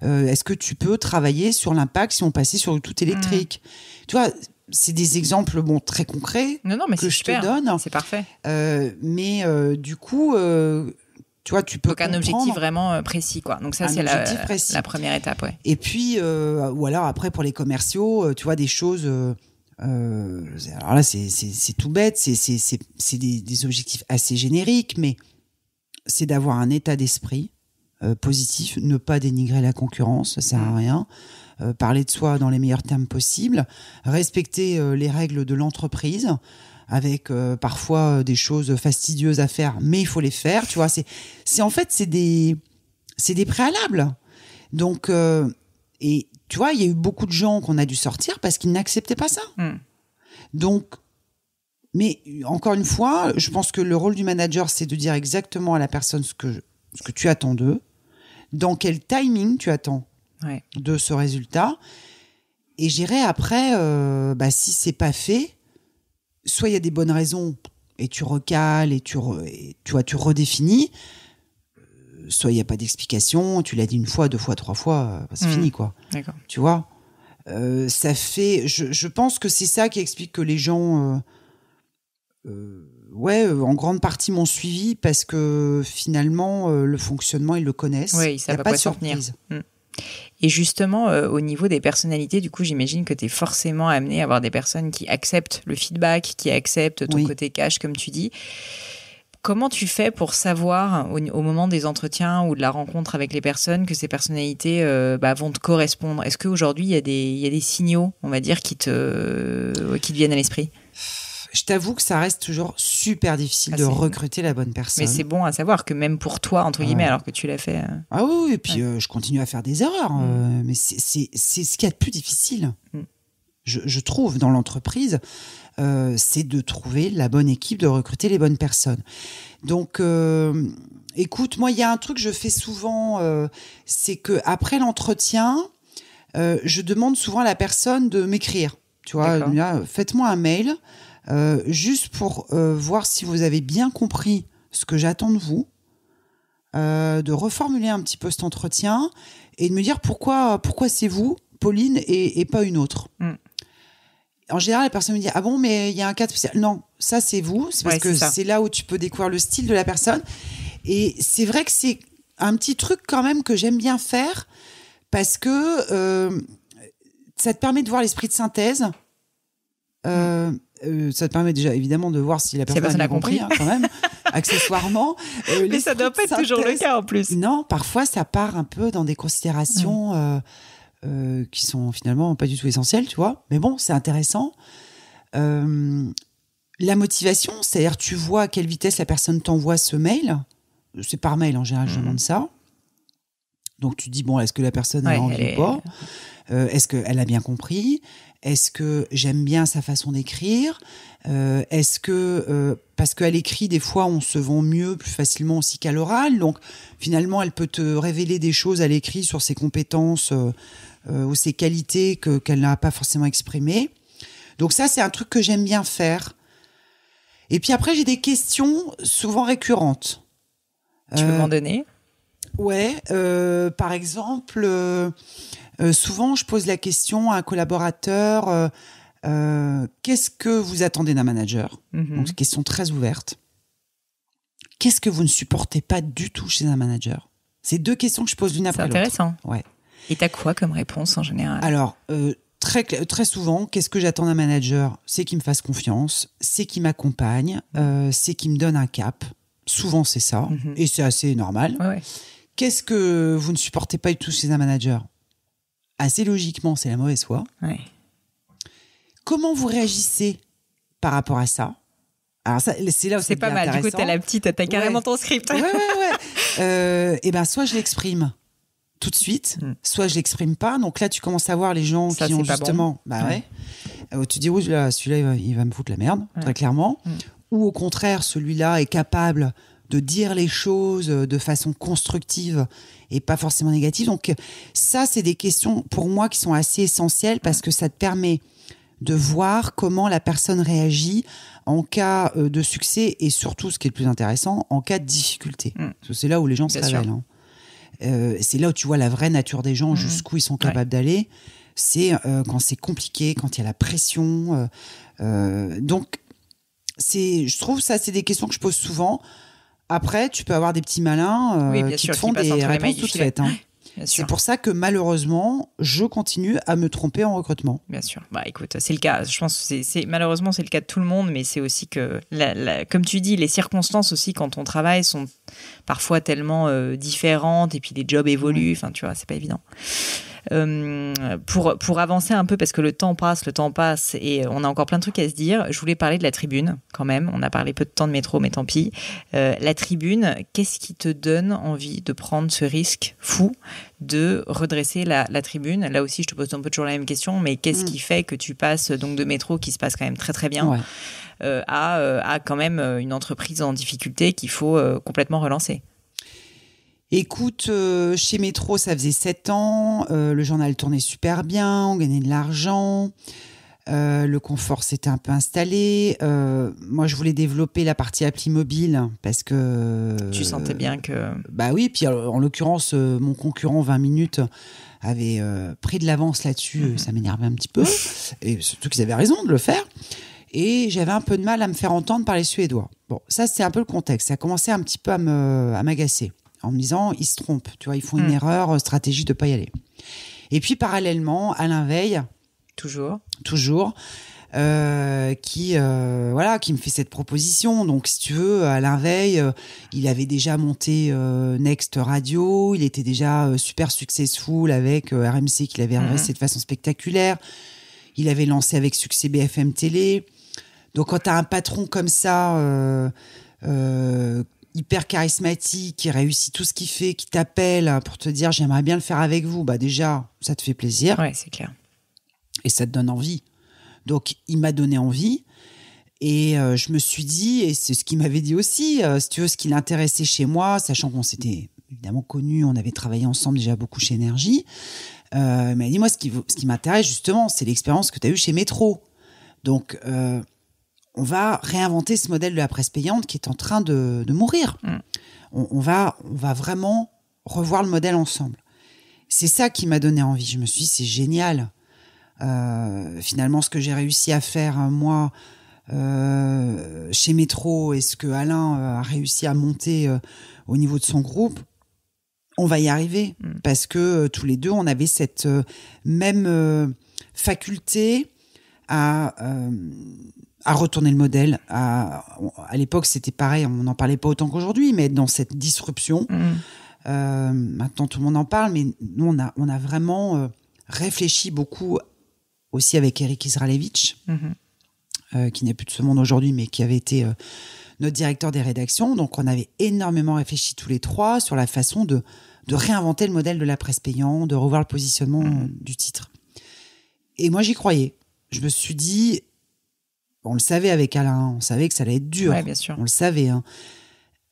Est-ce que tu peux travailler sur l'impact si on passait sur le tout électrique? Tu vois, c'est des exemples très concrets mais que je super, te donne. C'est parfait. Mais du coup, tu vois, tu peux donc un objectif vraiment précis, quoi. Donc ça, c'est la première étape, Et puis, ou alors après pour les commerciaux, tu vois, des choses Alors là, c'est tout bête, c'est des objectifs assez génériques, mais c'est d'avoir un état d'esprit positif, ne pas dénigrer la concurrence, ça sert à rien. Parler de soi dans les meilleurs termes possibles, respecter les règles de l'entreprise, avec parfois des choses fastidieuses à faire, mais il faut les faire, tu vois. C'est en fait, c'est des préalables. Donc, et tu vois, il y a eu beaucoup de gens qu'on a dû sortir parce qu'ils n'acceptaient pas ça. Donc, mais encore une fois, je pense que le rôle du manager, c'est de dire exactement à la personne ce que tu attends d'eux, dans quel timing tu attends de ce résultat. Et j'irai après, si c'est pas fait, soit il y a des bonnes raisons et tu recales et tu redéfinis, soit il n'y a pas d'explication, tu l'as dit une fois, 2 fois, 3 fois, c'est fini, quoi. D'accord. Tu vois, ça fait... Je pense que c'est ça qui explique que les gens... en grande partie m'ont suivi parce que finalement, le fonctionnement, ils le connaissent. Oui, ça va pas de surprise. Et justement, au niveau des personnalités, du coup, j'imagine que tu es forcément amené à avoir des personnes qui acceptent le feedback, qui acceptent ton côté cash, comme tu dis. Comment tu fais pour savoir, au moment des entretiens ou de la rencontre avec les personnes, que ces personnalités vont te correspondre ? Est-ce qu'aujourd'hui, il y a des signaux, on va dire, qui te viennent à l'esprit ? Je t'avoue que ça reste toujours super difficile de recruter la bonne personne. Mais c'est bon à savoir que même pour toi, entre guillemets, alors que tu l'as fait... Ah oui, et puis je continue à faire des erreurs. Mais c'est ce qu'il y a de plus difficile, je trouve, dans l'entreprise. C'est de trouver la bonne équipe, de recruter les bonnes personnes. Donc, écoute, moi, il y a un truc que je fais souvent, c'est qu'après l'entretien, je demande souvent à la personne de m'écrire. Tu vois, là, faites-moi un mail, juste pour voir si vous avez bien compris ce que j'attends de vous, de reformuler un petit peu cet entretien et de me dire pourquoi c'est vous, Pauline, et pas une autre. En général, la personne me dit « Ah bon, mais il y a un cas spécial. » Non, ça, c'est vous. C'est parce que c'est là où tu peux découvrir le style de la personne. Et c'est vrai que c'est un petit truc quand même que j'aime bien faire parce que ça te permet de voir l'esprit de synthèse. Ça te permet déjà, évidemment, de voir si la personne a compris, quand même, accessoirement. Mais ça doit pas être toujours le cas, en plus. Non, parfois, ça part un peu dans des considérations... qui sont finalement pas du tout essentielles, tu vois. Mais bon, c'est intéressant. La motivation, c'est-à-dire tu vois à quelle vitesse la personne t'envoie ce mail. C'est par mail, en général, je demande ça. Donc tu te dis, bon, est-ce que la personne a envie ou pas ? Est-ce qu'elle a bien compris ? Est-ce que j'aime bien sa façon d'écrire ? Est-ce que, parce qu'à l'écrit, des fois, on se vend mieux, plus facilement aussi qu'à l'oral. Donc, finalement, elle peut te révéler des choses à l'écrit sur ses compétences ou ses qualités qu'elle n'a pas forcément exprimées. Donc ça, c'est un truc que j'aime bien faire. Et puis après, j'ai des questions souvent récurrentes. Tu peux m'en donner ? Ouais. Par exemple, souvent, je pose la question à un collaborateur... qu'est-ce que vous attendez d'un manager ? Donc, c'est une question très ouverte. Qu'est-ce que vous ne supportez pas du tout chez un manager ? C'est 2 questions que je pose l'une après l'autre. C'est intéressant. Ouais. Et t'as quoi comme réponse en général ? Alors, très souvent, qu'est-ce que j'attends d'un manager ? C'est qu'il me fasse confiance, c'est qu'il m'accompagne, c'est qu'il me donne un cap. Souvent, c'est ça. Et c'est assez normal. Ouais. Qu'est-ce que vous ne supportez pas du tout chez un manager ? Assez logiquement, c'est la mauvaise foi. Ouais. Comment vous réagissez par rapport à ça ? Alors ça, c'est là où c'est pas mal. Du coup, t'as la petite, t'as carrément ton script. Ouais. Et ben, soit je l'exprime tout de suite, soit je l'exprime pas. Donc là, tu commences à voir les gens qui ont justement, tu dis oui, là, celui-là, il va me foutre la merde, très clairement. Ou au contraire, celui-là est capable de dire les choses de façon constructive et pas forcément négative. Donc ça, c'est des questions pour moi qui sont assez essentielles parce que ça te permet de voir comment la personne réagit en cas de succès et surtout, ce qui est le plus intéressant, en cas de difficulté. Parce que c'est là où les gens se révèlent. C'est là où tu vois la vraie nature des gens, jusqu'où ils sont capables d'aller. C'est quand c'est compliqué, quand il y a la pression. Donc, je trouve ça, c'est des questions que je pose souvent. Après, tu peux avoir des petits malins qui te font des réponses toutes faites. Bien sûr. C'est pour ça que malheureusement, je continue à me tromper en recrutement. Bien sûr. Bah écoute, c'est le cas. Je pense que malheureusement c'est le cas de tout le monde, mais c'est aussi que, comme tu dis, les circonstances aussi quand on travaille sont parfois tellement différentes et puis les jobs évoluent. Enfin, tu vois, c'est pas évident. Pour avancer un peu, parce que le temps passe et on a encore plein de trucs à se dire, je voulais parler de la tribune quand même. On a parlé peu de temps de métro, mais tant pis. La tribune, qu'est-ce qui te donne envie de prendre ce risque fou de redresser la tribune? Là aussi, je te pose un peu toujours la même question, mais qu'est-ce qui fait que tu passes donc de métro qui se passe quand même très très bien à quand même une entreprise en difficulté qu'il faut complètement relancer? Écoute, chez Métro, ça faisait 7 ans. Le journal tournait super bien. On gagnait de l'argent. Le confort s'était un peu installé. Moi, je voulais développer la partie appli mobile parce que... Tu sentais bien que... Bah oui, puis en l'occurrence, mon concurrent 20 minutes avait pris de l'avance là-dessus. Ça m'énervait un petit peu. Et surtout qu'ils avaient raison de le faire. Et j'avais un peu de mal à me faire entendre par les Suédois. Bon, ça, c'est un peu le contexte. Ça a commencé un petit peu à m'agacer. En me disant, ils se trompent, tu vois, ils font une erreur stratégique de ne pas y aller. Et puis, parallèlement, Alain Veil, toujours, qui me fait cette proposition. Donc, si tu veux, Alain Veil, il avait déjà monté Next Radio, il était déjà super successful avec RMC, qu'il avait adressé de façon spectaculaire. Il avait lancé avec succès BFM Télé. Donc, quand tu as un patron comme ça... hyper charismatique, qui réussit tout ce qu'il fait, qui t'appelle pour te dire j'aimerais bien le faire avec vous, bah déjà ça te fait plaisir. Ouais, c'est clair. Et ça te donne envie. Donc il m'a donné envie et je me suis dit, et c'est ce qu'il m'avait dit aussi, si tu veux, ce qui l'intéressait chez moi, sachant qu'on s'était évidemment connus, on avait travaillé ensemble déjà beaucoup chez Énergie, il m'a dit moi ce qui m'intéresse justement, c'est l'expérience que tu as eue chez Métro. Donc on va réinventer ce modèle de la presse payante qui est en train de mourir. On va vraiment revoir le modèle ensemble. C'est ça qui m'a donné envie. Je me suis dit, c'est génial. Finalement, ce que j'ai réussi à faire, moi, chez Métro, et ce que Alain a réussi à monter au niveau de son groupe, on va y arriver. Parce que tous les deux, on avait cette même faculté à retourner le modèle. À l'époque, c'était pareil, on n'en parlait pas autant qu'aujourd'hui, mais dans cette disruption, maintenant tout le monde en parle, mais nous, on a vraiment réfléchi beaucoup, aussi avec Eric Israelevich, qui n'est plus de ce monde aujourd'hui, mais qui avait été notre directeur des rédactions. Donc, on avait énormément réfléchi tous les trois sur la façon de réinventer le modèle de la presse payante, de revoir le positionnement du titre. Et moi, j'y croyais. Je me suis dit... On le savait avec Alain, on savait que ça allait être dur. Ouais, bien sûr. On le savait. Hein.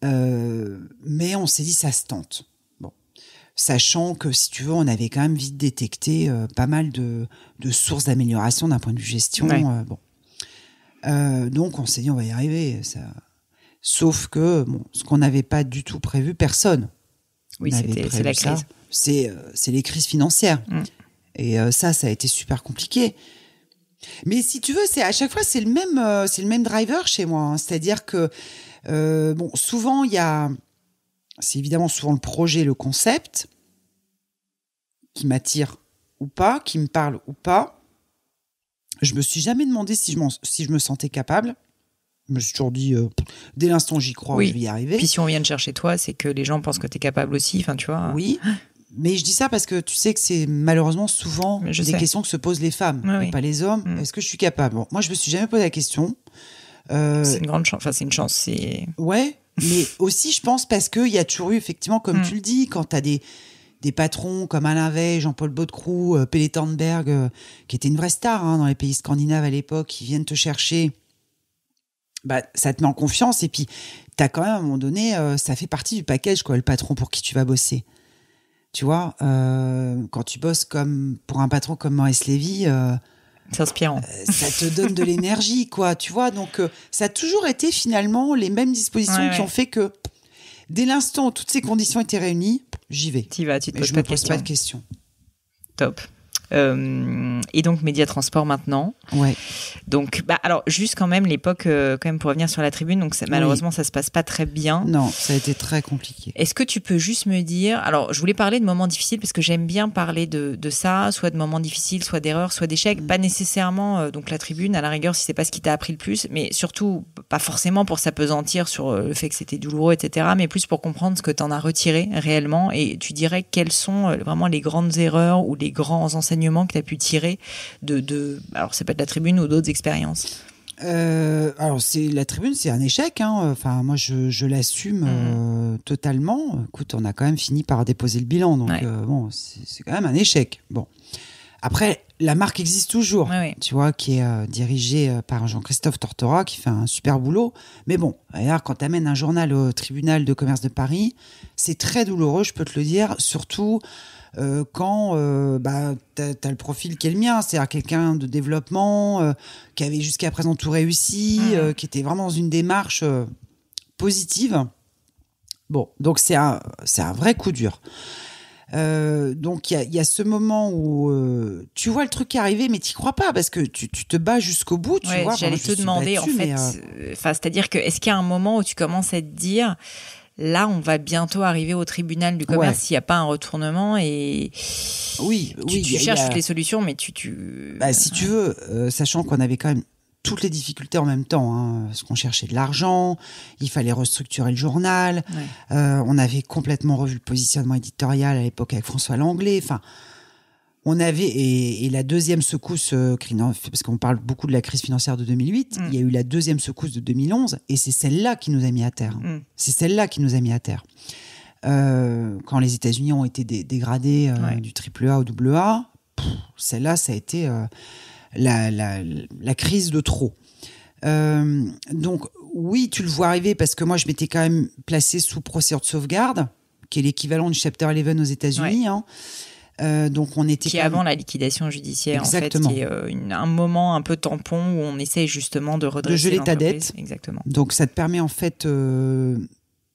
Mais on s'est dit, ça se tente. Bon. Sachant que, si tu veux, on avait quand même vite détecté pas mal de sources d'amélioration d'un point de vue gestion. Ouais. Donc, on s'est dit, on va y arriver. Ça... Sauf que, ce qu'on n'avait pas du tout prévu, personne. Oui, c'est la crise. C'est les crises financières. Et ça a été super compliqué. Mais si tu veux, à chaque fois c'est le même driver chez moi. Hein. C'est-à-dire que souvent c'est évidemment souvent le projet, le concept qui m'attire ou pas, qui me parle ou pas. Je me suis jamais demandé si je me sentais capable. Je me suis toujours dit dès l'instant où j'y crois, je vais y arriver. Puis si on vient de chercher toi, c'est que les gens pensent que tu es capable aussi. Enfin, tu vois. Oui. Mais je dis ça parce que tu sais que c'est malheureusement souvent des questions que se posent les femmes, et pas les hommes. Est-ce que je suis capable ? Bon, moi, je me suis jamais posé la question. C'est une grande chance. Enfin, c'est une chance. Ouais, mais aussi, je pense, parce qu'il y a toujours eu, effectivement, comme tu le dis, quand tu as des patrons comme Alain Veil, Jean-Paul Baudecroux, Pelle Thornberg, qui était une vraie star dans les pays scandinaves à l'époque, qui viennent te chercher, bah, ça te met en confiance. Et puis, tu as quand même, à un moment donné, ça fait partie du package, quoi, le patron pour qui tu vas bosser. Tu vois, quand tu bosses pour un patron comme Maurice Lévy, c'est inspirant. Ça te donne de l'énergie, quoi. Tu vois, donc ça a toujours été finalement les mêmes dispositions qui ont fait que dès l'instant où toutes ces conditions étaient réunies, j'y vais. T'y vas, tu te poses pas de questions. Top. Et donc Média Transport maintenant. Ouais. Donc, alors juste quand même l'époque, quand même pour revenir sur la tribune, donc malheureusement ça se passe pas très bien. Non, ça a été très compliqué. Est-ce que tu peux juste me dire, alors je voulais parler de moments difficiles parce que j'aime bien parler de ça, soit de moments difficiles, soit d'erreurs, soit d'échecs, pas nécessairement donc la tribune à la rigueur si c'est pas ce qui t'a appris le plus, mais surtout pas forcément pour s'apesantir sur le fait que c'était douloureux, etc., mais plus pour comprendre ce que t'en as retiré réellement. Et tu dirais quelles sont vraiment les grandes erreurs ou les grands enseignements que tu as pu tirer alors c'est pas de la tribune ou d'autres expériences? Alors la tribune, c'est un échec. Enfin, moi, je l'assume totalement. Écoute, on a quand même fini par déposer le bilan, donc bon, c'est quand même un échec. Bon, après, la marque existe toujours, tu vois, qui est dirigée par Jean-Christophe Tortora, qui fait un super boulot. Mais bon, regarde, quand t'amènes un journal au tribunal de commerce de Paris, c'est très douloureux, je peux te le dire, surtout. Quand t'as le profil qui est le mien, c'est-à-dire quelqu'un de développement qui avait jusqu'à présent tout réussi, qui était vraiment dans une démarche positive. Bon, donc c'est un vrai coup dur. Donc il y a ce moment où tu vois le truc arriver, mais t'y crois pas parce que tu te bats jusqu'au bout. Tu vois, j'allais te demander en fait, c'est-à-dire que est-ce qu'il y a un moment où tu commences à te dire là, on va bientôt arriver au tribunal du commerce s'il n'y a pas un retournement et tu cherches toutes les solutions, mais si tu veux, sachant qu'on avait quand même toutes les difficultés en même temps, parce qu'on cherchait de l'argent, il fallait restructurer le journal, on avait complètement revu le positionnement éditorial à l'époque avec François Langlais, enfin... On avait, et la deuxième secousse, parce qu'on parle beaucoup de la crise financière de 2008, il y a eu la deuxième secousse de 2011, et c'est celle-là qui nous a mis à terre. C'est celle-là qui nous a mis à terre. Quand les États-Unis ont été dégradés du AAA au AA, celle-là, ça a été la crise de trop. Donc, oui, tu le vois arriver, parce que moi, je m'étais quand même placée sous procédure de sauvegarde, qui est l'équivalent du Chapter 11 aux États-Unis, donc on était qui est avant la liquidation judiciaire. Exactement. En fait, qui est un moment un peu tampon où on essaie justement de redresser de geler ta dette. Exactement. Donc ça te permet en fait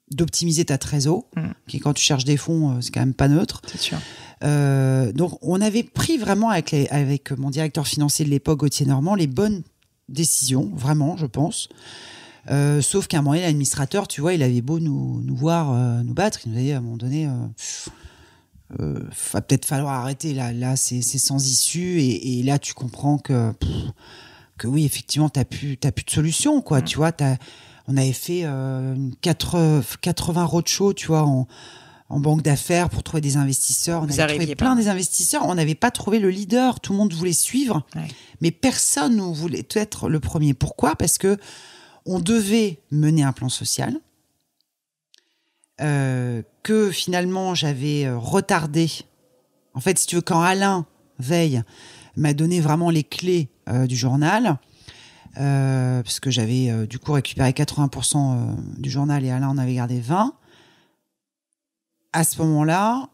d'optimiser ta trésor, qui quand tu cherches des fonds, c'est quand même pas neutre. C'est sûr. Donc on avait pris vraiment avec mon directeur financier de l'époque, Gauthier Normand, les bonnes décisions, vraiment, je pense. Sauf qu'à un moment, l'administrateur, tu vois, il avait beau nous voir nous battre, il nous a dit à un moment donné. Va peut-être falloir arrêter là c'est sans issue et là tu comprends que oui effectivement t'as plus de solution quoi. Tu vois, on avait fait 80 roadshows, tu vois, en banque d'affaires pour trouver des investisseurs. On avait trouvé plein des investisseurs, on n'avait pas trouvé le leader, tout le monde voulait suivre, mais personne ne voulait être le premier. Pourquoi? Parce que on devait mener un plan social. Que finalement j'avais retardé. En fait, si tu veux, quand Alain Veil m'a donné vraiment les clés du journal, parce que j'avais du coup récupéré 80% du journal et Alain en avait gardé 20%. À ce moment-là,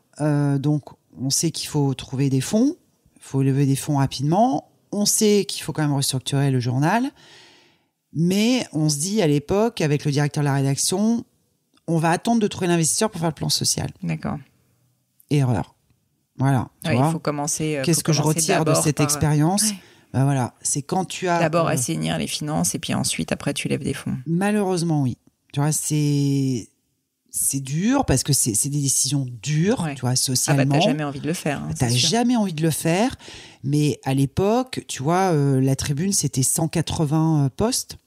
donc on sait qu'il faut trouver des fonds, il faut lever des fonds rapidement, on sait qu'il faut quand même restructurer le journal, mais on se dit à l'époque, avec le directeur de la rédaction, on va attendre de trouver l'investisseur pour faire le plan social. D'accord. Erreur. Voilà. Il faut commencer. Qu'est-ce que je retire de cette expérience? Ben voilà, c'est quand tu as... D'abord assainir les finances et puis ensuite, après, tu lèves des fonds. Malheureusement, oui. Tu vois, c'est dur parce que c'est des décisions dures, tu vois, socialement. T'as jamais envie de le faire. T'as jamais envie de le faire. Mais à l'époque, tu vois, la tribune, c'était 180 postes.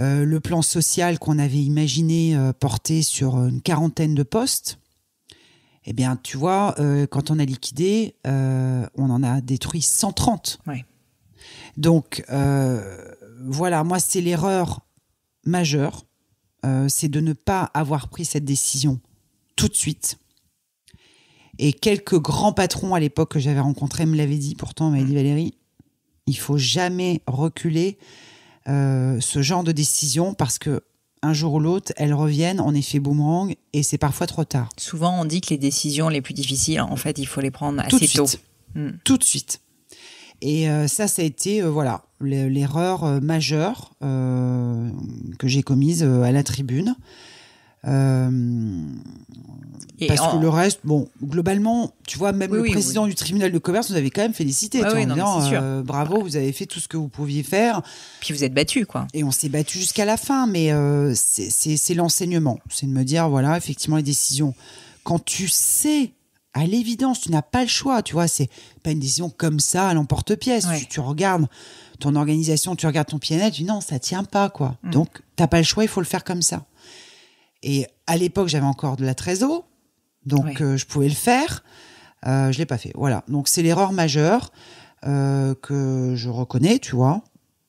Le plan social qu'on avait imaginé portait sur une quarantaine de postes. Eh bien, tu vois, quand on a liquidé, on en a détruit 130. Ouais. Donc, voilà, moi, c'est l'erreur majeure. C'est de ne pas avoir pris cette décision tout de suite. Et quelques grands patrons à l'époque que j'avais rencontrés me l'avaient dit. Pourtant, on m'avait dit, Valérie, il faut jamais reculer ce genre de décision parce que un jour ou l'autre, elles reviennent en effet boomerang et c'est parfois trop tard. Souvent, on dit que les décisions les plus difficiles, en fait, il faut les prendre assez tôt. Tout de suite. Et ça a été voilà l'erreur majeure que j'ai commise à la tribune. Parce que le reste, bon, globalement, tu vois, même le président du tribunal de commerce nous avait quand même félicité. En disant, bravo, vous avez fait tout ce que vous pouviez faire. Puis vous êtes battus, quoi. Et on s'est battus jusqu'à la fin, mais c'est l'enseignement. C'est de me dire, voilà, effectivement, les décisions. Quand tu sais, à l'évidence, tu n'as pas le choix, tu vois, c'est pas une décision comme ça à l'emporte-pièce. Tu regardes ton organisation, tu regardes ton PNL, tu dis non, ça tient pas, quoi. Donc, t'as pas le choix, il faut le faire comme ça. Et à l'époque, j'avais encore de la trésor, donc je pouvais le faire. Je l'ai pas fait. Voilà. Donc c'est l'erreur majeure que je reconnais, tu vois.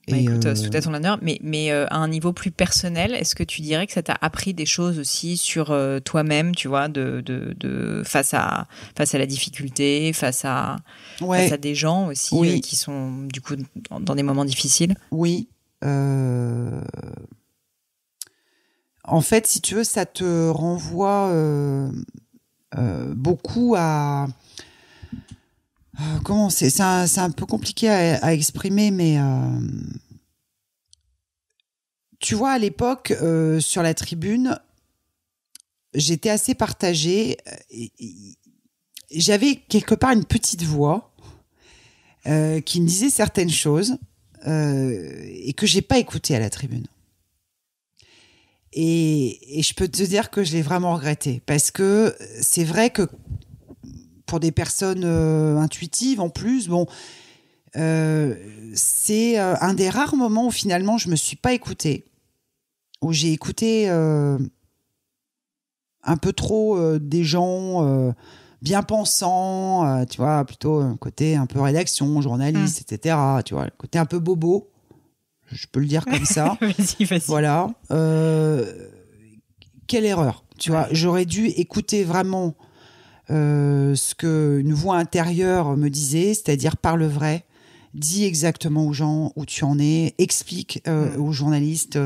Écoute, tout à ton honneur. Mais à un niveau plus personnel, est-ce que tu dirais que ça t'a appris des choses aussi sur toi-même, tu vois, de face à la difficulté, face à des gens aussi qui sont du coup dans des moments difficiles? Oui. En fait, si tu veux, ça te renvoie beaucoup à... comment c'est un peu compliqué à exprimer, mais... tu vois, à l'époque, sur la tribune, j'étais assez partagée. J'avais quelque part une petite voix qui me disait certaines choses et que j'ai pas écoutées à la tribune. Et je peux te dire que je l'ai vraiment regretté parce que c'est vrai que pour des personnes intuitives en plus, c'est un des rares moments où finalement je me suis pas écoutée, où j'ai écouté un peu trop des gens bien pensants, tu vois, plutôt un côté un peu rédaction, journaliste, etc. Tu vois, le côté un peu bobo. Je peux le dire comme ça. Vas-y. Voilà. Quelle erreur. Tu vois, j'aurais dû écouter vraiment ce qu'une voix intérieure me disait, c'est-à-dire parle vrai, dis exactement aux gens où tu en es, explique aux journalistes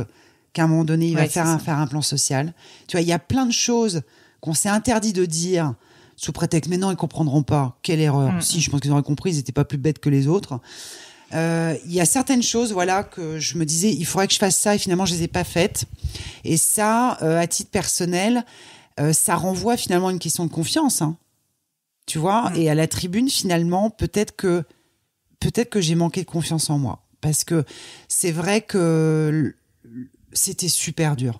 qu'à un moment donné, il va faire un plan social. Tu vois, il y a plein de choses qu'on s'est interdit de dire sous prétexte, mais non, ils comprendront pas. Quelle erreur. Si, je pense qu'ils auraient compris, ils n'étaient pas plus bêtes que les autres. Il y a certaines choses, voilà, que je me disais, il faudrait que je fasse ça, et finalement, je les ai pas faites. Et ça, à titre personnel, ça renvoie finalement à une question de confiance, hein. Tu vois, et à la tribune, finalement, peut-être que j'ai manqué de confiance en moi. Parce que c'est vrai que c'était super dur.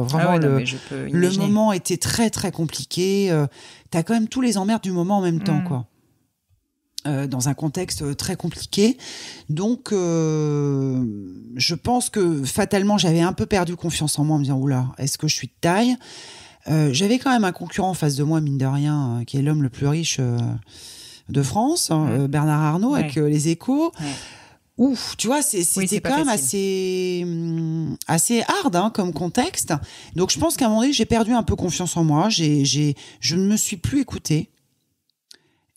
Vraiment, le moment était très, très compliqué. T'as quand même tous les emmerdes du moment en même temps, quoi. Dans un contexte très compliqué. Donc, je pense que fatalement, j'avais un peu perdu confiance en moi en me disant, oula, est-ce que je suis de taille ? J'avais quand même un concurrent en face de moi, mine de rien, qui est l'homme le plus riche de France, Bernard Arnault, avec Les Échos. Ouf, tu vois, c'était quand même assez hard, hein, comme contexte. Donc, je pense qu'à un moment donné, j'ai perdu un peu confiance en moi. Je ne me suis plus écoutée.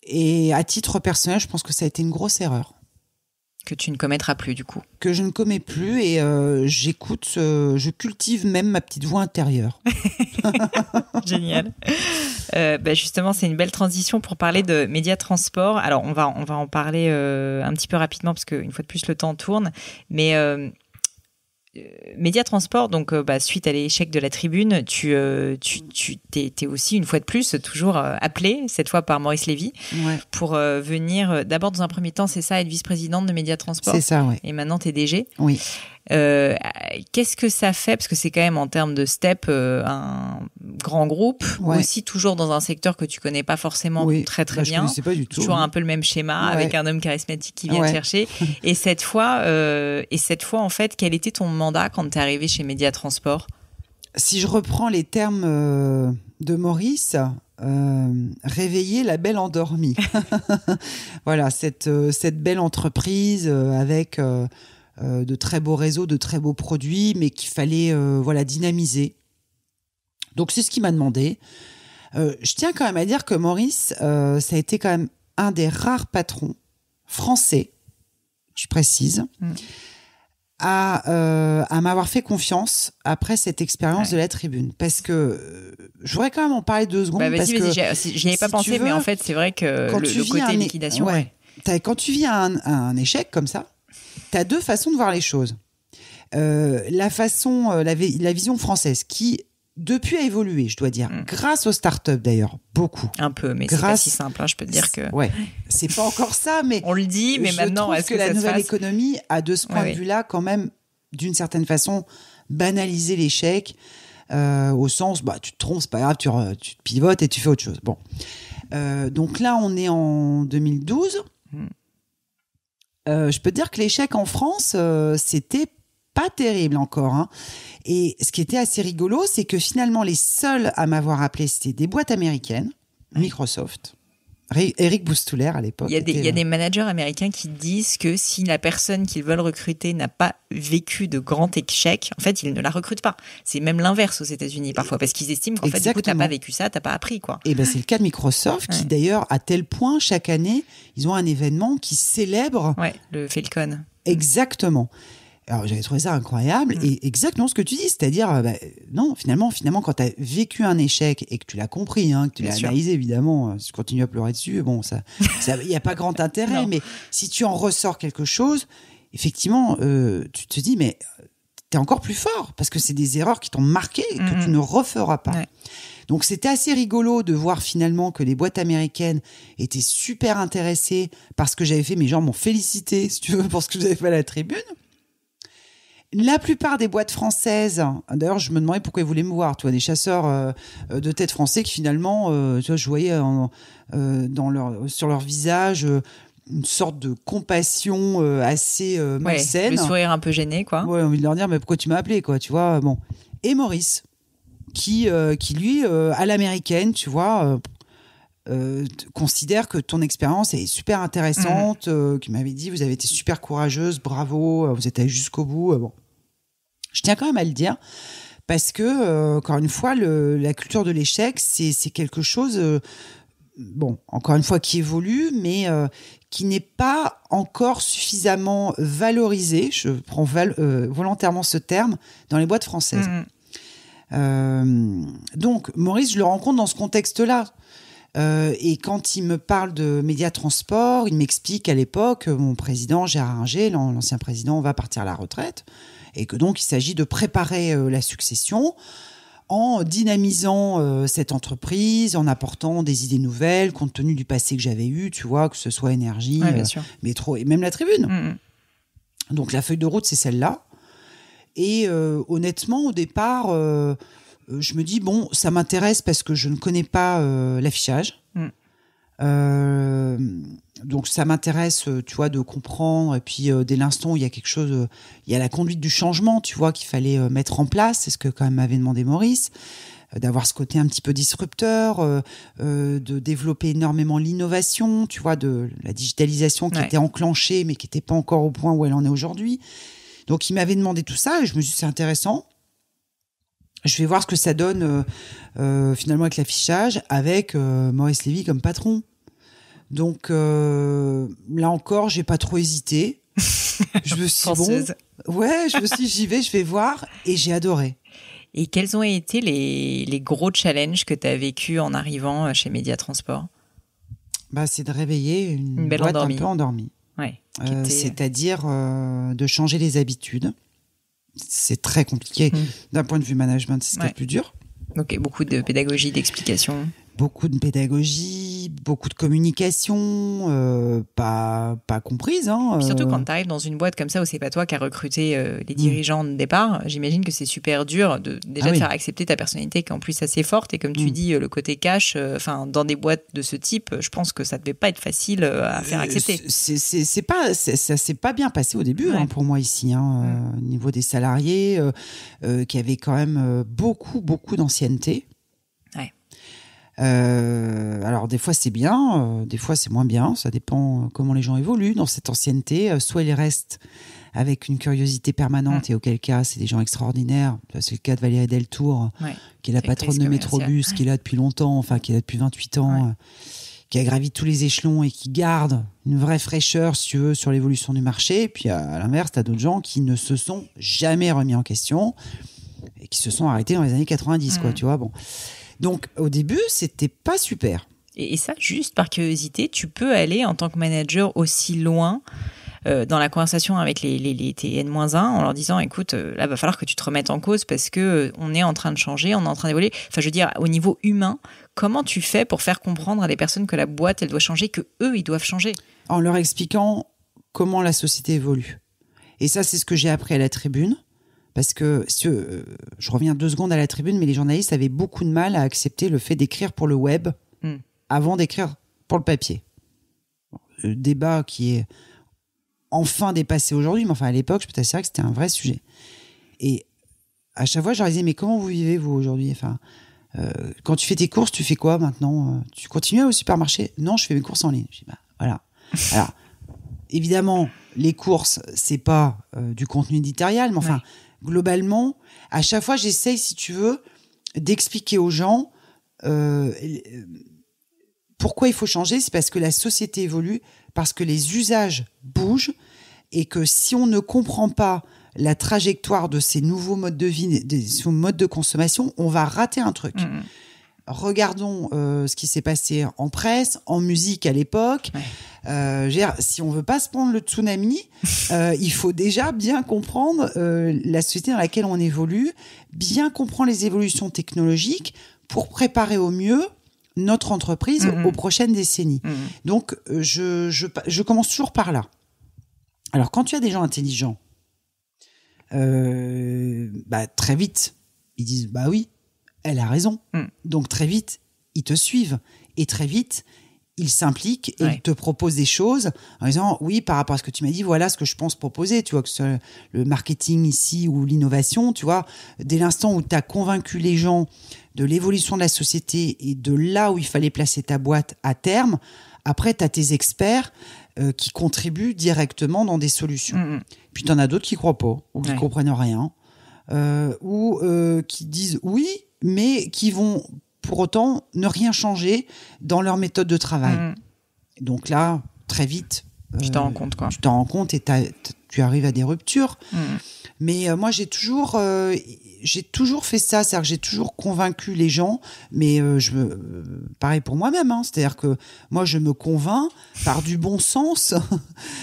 Et à titre personnel, je pense que ça a été une grosse erreur. Que tu ne commettras plus, du coup. Que je ne commets plus et je cultive même ma petite voix intérieure. Génial. Justement, c'est une belle transition pour parler de Média Transport. Alors, on va en parler un petit peu rapidement parce qu'une fois de plus, le temps tourne. Mais Média Transport, donc suite à l'échec de la tribune, tu t'es aussi une fois de plus toujours appelé, cette fois par Maurice Lévy, pour venir d'abord dans un premier temps, c'est ça, être vice-présidente de Média Transport. C'est ça, oui. Et maintenant t'es DG. Oui. Qu'est-ce que ça fait, parce que c'est quand même en termes de step un grand groupe, aussi toujours dans un secteur que tu connais pas forcément très bien. Je connaissais pas du tout. Toujours un peu le même schéma avec un homme charismatique qui vient te chercher. Et cette fois en fait, quel était ton mandat quand t'es arrivé chez Média Transport ? Si je reprends les termes de Maurice, réveiller la belle endormie. Voilà, cette belle entreprise avec de très beaux réseaux, de très beaux produits, mais qu'il fallait dynamiser. Donc c'est ce qu'il m'a demandé. Je tiens quand même à dire que Maurice, ça a été quand même un des rares patrons français, je précise, à m'avoir fait confiance après cette expérience de la tribune. Parce que je voudrais quand même en parler 2 secondes. Vas-y, j'y avais pas pensé, mais en fait, c'est vrai que le côté liquidation... Quand tu vis un échec comme ça, tu as 2 façons de voir les choses. la façon, la vision française qui depuis a évolué, je dois dire, grâce aux startups d'ailleurs, beaucoup. Un peu, mais c'est pas si simple, hein, je peux te dire que... Ouais, c'est pas encore ça, mais... On le dit, mais maintenant, est-ce que la ça nouvelle se fasse économie a de ce point de vue-là quand même, d'une certaine façon, banalisé l'échec, au sens, tu te trompes, c'est pas grave, tu te pivotes et tu fais autre chose. Bon. Donc là, on est en 2012. Je peux te dire que l'échec en France, c'était pas terrible encore, hein. Et ce qui était assez rigolo, c'est que finalement, les seuls à m'avoir appelé, c'était des boîtes américaines, Microsoft, Eric Boustouler à l'époque. Il y a des managers américains qui disent que si la personne qu'ils veulent recruter n'a pas vécu de grand échec, en fait, ils ne la recrutent pas. C'est même l'inverse aux États-Unis parfois, parce qu'ils estiment qu'en fait, du coup, t'as pas vécu ça, t'as pas appris, quoi. Et c'est le cas de Microsoft, qui d'ailleurs, à tel point, chaque année, ils ont un événement qui célèbre. Ouais, le Falcon. Exactement. Alors, j'avais trouvé ça incroyable et exactement ce que tu dis, c'est-à-dire, non, finalement, quand tu as vécu un échec et que tu l'as compris, hein, que tu l'as analysé, évidemment, si tu continues à pleurer dessus, bon, il n'y a pas grand intérêt, mais si tu en ressors quelque chose, effectivement, tu te dis, mais tu es encore plus fort parce que c'est des erreurs qui t'ont marqué et que tu ne referas pas. Ouais. Donc, c'était assez rigolo de voir finalement que les boîtes américaines étaient super intéressées par ce que j'avais fait. Mes gens m'ont félicité, si tu veux, pour ce que j'avais fait à la tribune. La plupart des boîtes françaises, d'ailleurs, je me demandais pourquoi ils voulaient me voir, tu vois, des chasseurs de tête français qui finalement, tu vois, je voyais sur leur visage une sorte de compassion assez malsaine. Le sourire un peu gêné, quoi. Ouais, envie de leur dire, mais pourquoi tu m'as appelé, quoi, tu vois, bon. Et Maurice, qui lui, à l'américaine, tu vois, considère que ton expérience est super intéressante, qui m'avait dit, vous avez été super courageuse, bravo, vous êtes allée jusqu'au bout, bon. Je tiens quand même à le dire parce que, encore une fois, la culture de l'échec, c'est quelque chose, encore une fois, qui évolue, mais qui n'est pas encore suffisamment valorisé. Je prends volontairement ce terme dans les boîtes françaises. Donc, Maurice, je le rencontre dans ce contexte-là. Et quand il me parle de médias transport, il m'explique qu'à l'époque, mon président Gérard Inger, l'ancien président, va partir à la retraite. Et que donc, il s'agit de préparer la succession en dynamisant cette entreprise, en apportant des idées nouvelles, compte tenu du passé que j'avais eu, tu vois, que ce soit énergie, métro et même la tribune. Donc, la feuille de route, c'est celle-là. Et honnêtement, au départ, je me dis, bon, ça m'intéresse parce que je ne connais pas l'affichage. Donc ça m'intéresse, tu vois, de comprendre. Et puis dès l'instant où il y a quelque chose, il y a la conduite du changement, tu vois, qu'il fallait mettre en place. C'est ce que quand même m'avait demandé Maurice, d'avoir ce côté un petit peu disrupteur, de développer énormément l'innovation, tu vois, de la digitalisation qui était enclenchée mais qui n'était pas encore au point où elle en est aujourd'hui. Donc il m'avait demandé tout ça et je me suis dit c'est intéressant. Je vais voir ce que ça donne finalement avec l'affichage, avec Maurice Lévy comme patron. Donc là encore, j'ai pas trop hésité. Je me suis dit, j'y vais, je vais voir, et j'ai adoré. Et quels ont été les gros challenges que tu as vécu en arrivant chez Média Transport ? C'est de réveiller une boîte endormie. Un peu endormie. Ouais, c'est-à-dire de changer les habitudes. C'est très compliqué. D'un point de vue management, c'est ce qui est le plus dur. Ok, beaucoup de pédagogie, d'explication. Beaucoup de pédagogie, beaucoup de communication, pas comprise. Hein, surtout quand tu arrives dans une boîte comme ça où c'est pas toi qui as recruté les dirigeants de départ, j'imagine que c'est super dur de faire accepter ta personnalité qui est en plus assez forte. Et comme tu dis, le côté cash, dans des boîtes de ce type, je pense que ça devait pas être facile à faire accepter. Ça s'est pas bien passé au début pour moi ici, au niveau des salariés qui avaient quand même beaucoup d'ancienneté. Alors des fois c'est bien, des fois c'est moins bien, ça dépend comment les gens évoluent dans cette ancienneté. Soit ils restent avec une curiosité permanente et auquel cas c'est des gens extraordinaires. C'est le cas de Valérie Deltour, qui est la patronne de Métrobus, qui est là depuis longtemps, qui est là depuis 28 ans, qui a gravi tous les échelons et qui garde une vraie fraîcheur si tu veux, sur l'évolution du marché. Et puis à l'inverse, t'as d'autres gens qui ne se sont jamais remis en question et qui se sont arrêtés dans les années 90, quoi, tu vois, bon. Donc, au début, c'était pas super. Et ça, juste par curiosité, tu peux aller en tant que manager aussi loin dans la conversation avec tes N-1 en leur disant, écoute, là, va falloir que tu te remettes en cause parce que on est en train de changer, on est en train d'évoluer. Enfin, je veux dire, au niveau humain, comment tu fais pour faire comprendre à des personnes que la boîte, elle doit changer, que eux, ils doivent changer? En leur expliquant comment la société évolue. Et ça, c'est ce que j'ai appris à la tribune. Parce que, je reviens 2 secondes à la tribune, mais les journalistes avaient beaucoup de mal à accepter le fait d'écrire pour le web avant d'écrire pour le papier. Le débat qui est enfin dépassé aujourd'hui, mais enfin à l'époque, je peux t'assurer que c'était un vrai sujet. Et à chaque fois, je leur disais, mais comment vous vivez, vous, aujourd'hui? Enfin, quand tu fais tes courses, tu fais quoi maintenant? Tu continues au supermarché? Non, je fais mes courses en ligne. Je dis, bah, voilà. Alors, évidemment, les courses, c'est pas du contenu éditorial, mais enfin, globalement, à chaque fois, j'essaye, si tu veux, d'expliquer aux gens pourquoi il faut changer. C'est parce que la société évolue, parce que les usages bougent, et que si on ne comprend pas la trajectoire de ces nouveaux modes de vie, des nouveaux modes de consommation, on va rater un truc. Regardons ce qui s'est passé en presse, en musique à l'époque. Si on veut pas se prendre le tsunami, il faut déjà bien comprendre la société dans laquelle on évolue, bien comprendre les évolutions technologiques pour préparer au mieux notre entreprise aux prochaines décennies. Donc, je commence toujours par là. Alors, quand tu as des gens intelligents, très vite, ils disent « bah oui, elle a raison ». Donc, très vite, ils te suivent. Et très vite, ils s'impliquent et ils te proposent des choses en disant « oui, par rapport à ce que tu m'as dit, voilà ce que je pense proposer ». Tu vois, que ce soit le marketing ici ou l'innovation, tu vois, dès l'instant où tu as convaincu les gens de l'évolution de la société et de là où il fallait placer ta boîte à terme, après, tu as tes experts qui contribuent directement dans des solutions. Puis tu en as d'autres qui croient pas, ou qui comprennent rien, ou qui disent oui, mais qui vont pour autant ne rien changer dans leur méthode de travail. Donc là, très vite, tu t'en rends compte, quoi. Tu t'en rends compte et tu arrives à des ruptures. Mais moi, j'ai toujours fait ça, c'est-à-dire que j'ai toujours convaincu les gens, mais pareil pour moi-même, hein, c'est-à-dire que moi, je me convainc par du bon sens,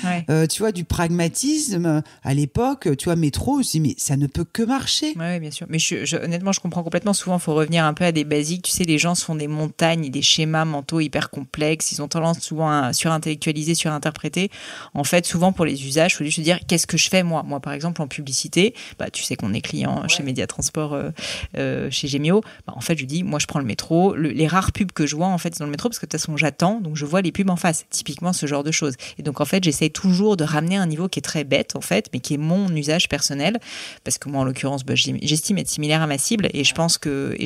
tu vois, du pragmatisme. À l'époque, tu vois, métro, je me suis dit, mais ça ne peut que marcher. Oui, bien sûr. Mais honnêtement, je comprends complètement. Souvent, il faut revenir un peu à des basiques. Tu sais, les gens se font des montagnes et des schémas mentaux hyper complexes. Ils ont tendance souvent à surintellectualiser, surinterpréter. En fait, souvent, pour les usages, il faut juste se dire, qu'est-ce que je fais, moi? Moi, par exemple, en publicité, tu sais qu'on est client chez Mediatransport, chez Gemio. En fait, je dis, moi, je prends le métro. Les rares pubs que je vois, en fait, c'est dans le métro parce que de toute façon, j'attends. Donc, je vois les pubs en face. Typiquement, ce genre de choses. Et donc, en fait, j'essaye toujours de ramener un niveau qui est très bête, en fait, mais qui est mon usage personnel. Parce que moi, en l'occurrence, j'estime être similaire à ma cible. Et je pense que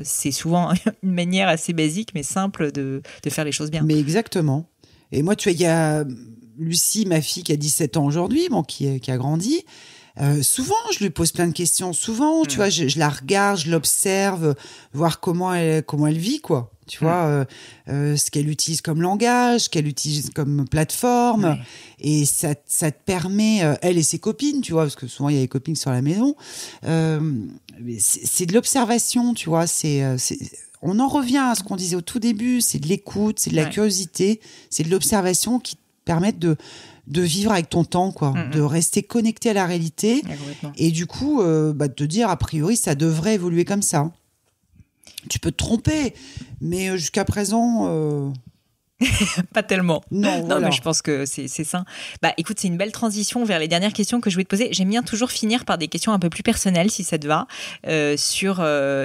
c'est souvent une manière assez basique, mais simple de faire les choses bien. Mais exactement. Et moi, tu vois, il y a Lucie, ma fille, qui a 17 ans aujourd'hui, qui a grandi. Souvent, je lui pose plein de questions. Souvent, tu vois, je la regarde, je l'observe, voir comment elle vit, quoi. Tu vois, ce qu'elle utilise comme langage, ce qu'elle utilise comme plateforme. Et ça te permet, elle et ses copines, tu vois, parce que souvent, il y a des copines sur la maison. C'est de l'observation, tu vois. On en revient à ce qu'on disait au tout début. C'est de l'écoute, c'est de la curiosité, c'est de l'observation qui te permettent de vivre avec ton temps, quoi, de rester connecté à la réalité. Et du coup, de te dire, a priori, ça devrait évoluer comme ça. Tu peux te tromper, mais jusqu'à présent... Pas tellement. Non, voilà. Mais je pense que c'est sain. Écoute, c'est une belle transition vers les dernières questions que je voulais te poser. J'aime bien toujours finir par des questions un peu plus personnelles, si ça te va, sur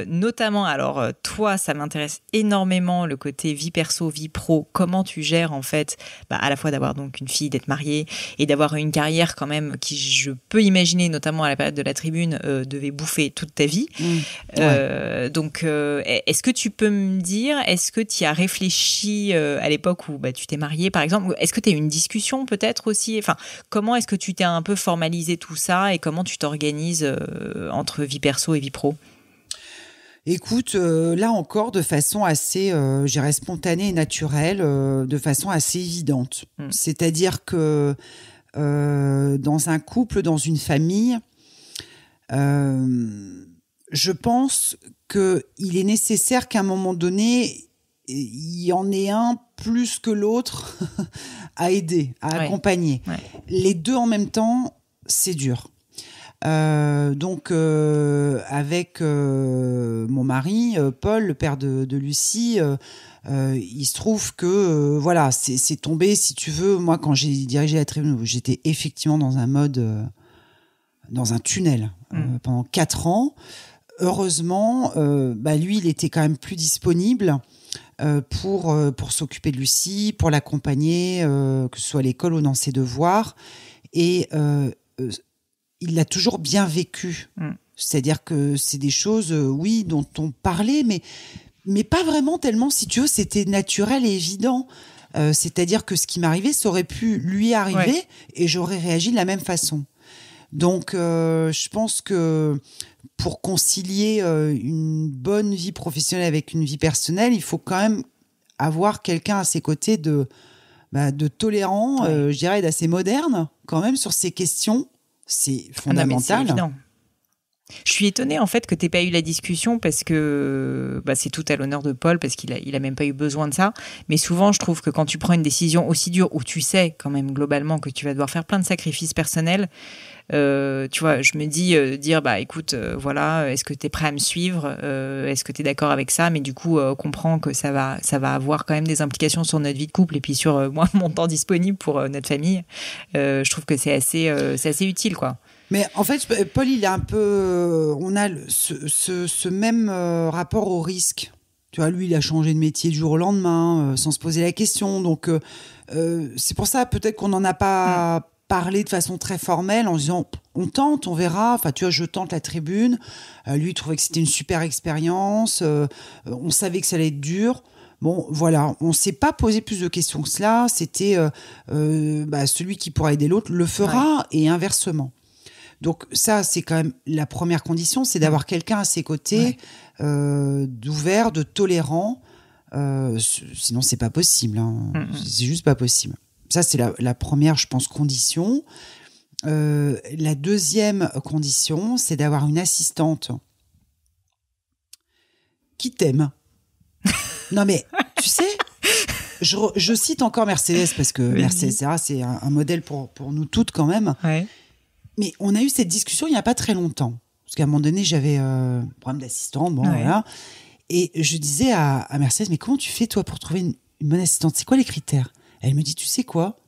notamment, alors toi, ça m'intéresse énormément, le côté vie perso, vie pro. Comment tu gères en fait, à la fois d'avoir donc une fille, d'être mariée et d'avoir une carrière quand même qui, je peux imaginer, notamment à la période de la tribune, devait bouffer toute ta vie. Donc, est-ce que tu peux me dire, est-ce que tu y as réfléchi à l'époque où tu t'es mariée, par exemple? Est-ce que tu as eu une discussion peut-être aussi? Enfin, comment est-ce que tu t'es un peu formalisé tout ça et comment tu t'organises entre vie perso et vie pro? Écoute, là encore, de façon assez, je dirais, spontanée et naturelle, de façon assez évidente. C'est-à-dire que dans un couple, dans une famille, je pense qu'il est nécessaire qu'à un moment donné, il y en ait un plus que l'autre à aider, à accompagner. Ouais. Les deux en même temps, c'est dur. Donc avec mon mari Paul, le père de Lucie, il se trouve que voilà, c'est tombé, si tu veux. Moi, quand j'ai dirigé la tribune, j'étais effectivement dans un mode, dans un tunnel pendant 4 ans. Heureusement, lui, il était quand même plus disponible pour s'occuper de Lucie, pour l'accompagner, que ce soit à l'école ou dans ses devoirs. Et il l'a toujours bien vécu. C'est-à-dire que c'est des choses, oui, dont on parlait, mais pas vraiment tellement, si tu veux, c'était naturel et évident. C'est-à-dire que ce qui m'arrivait, ça aurait pu lui arriver et j'aurais réagi de la même façon. Donc, je pense que pour concilier une bonne vie professionnelle avec une vie personnelle, il faut quand même avoir quelqu'un à ses côtés de tolérant, je dirais, d'assez moderne, quand même, sur ces questions. C'est fondamental. C'est évident. Je suis étonnée en fait que t'aies pas eu la discussion parce que c'est tout à l'honneur de Paul parce qu'il a même pas eu besoin de ça. Mais souvent, je trouve que quand tu prends une décision aussi dure où tu sais quand même globalement que tu vas devoir faire plein de sacrifices personnels, tu vois, je me dis dire écoute, voilà, est-ce que t'es prêt à me suivre, est-ce que t'es d'accord avec ça, mais du coup comprends que ça va avoir quand même des implications sur notre vie de couple et puis sur moi mon temps disponible pour notre famille. Je trouve que c'est assez utile quoi. Mais en fait, Paul, il est un peu, on a ce même rapport au risque. Tu vois, lui, il a changé de métier du jour au lendemain, sans se poser la question. Donc, c'est pour ça peut-être qu'on n'en a pas parlé de façon très formelle, en disant on tente, on verra. Enfin, tu vois, je tente la tribune. Lui, il trouvait que c'était une super expérience. On savait que ça allait être dur. Bon, voilà, on s'est pas posé plus de questions que cela. C'était celui qui pourra aider l'autre le fera et inversement. Donc ça, c'est quand même la première condition, c'est d'avoir quelqu'un à ses côtés, d'ouvert, de tolérant. Sinon, c'est pas possible. Hein. C'est juste pas possible. Ça, c'est la première, je pense, condition. La deuxième condition, c'est d'avoir une assistante qui t'aime. Non mais, tu sais, je cite encore Mercedes parce que Mercedes, c'est un modèle pour nous toutes quand même. Ouais. Mais on a eu cette discussion il n'y a pas très longtemps. Parce qu'à un moment donné, j'avais un problème d'assistante. Bon, voilà. Et je disais à Mercedes, mais comment tu fais, toi, pour trouver une bonne assistante ? C'est quoi les critères ? Elle me dit, tu sais quoi ?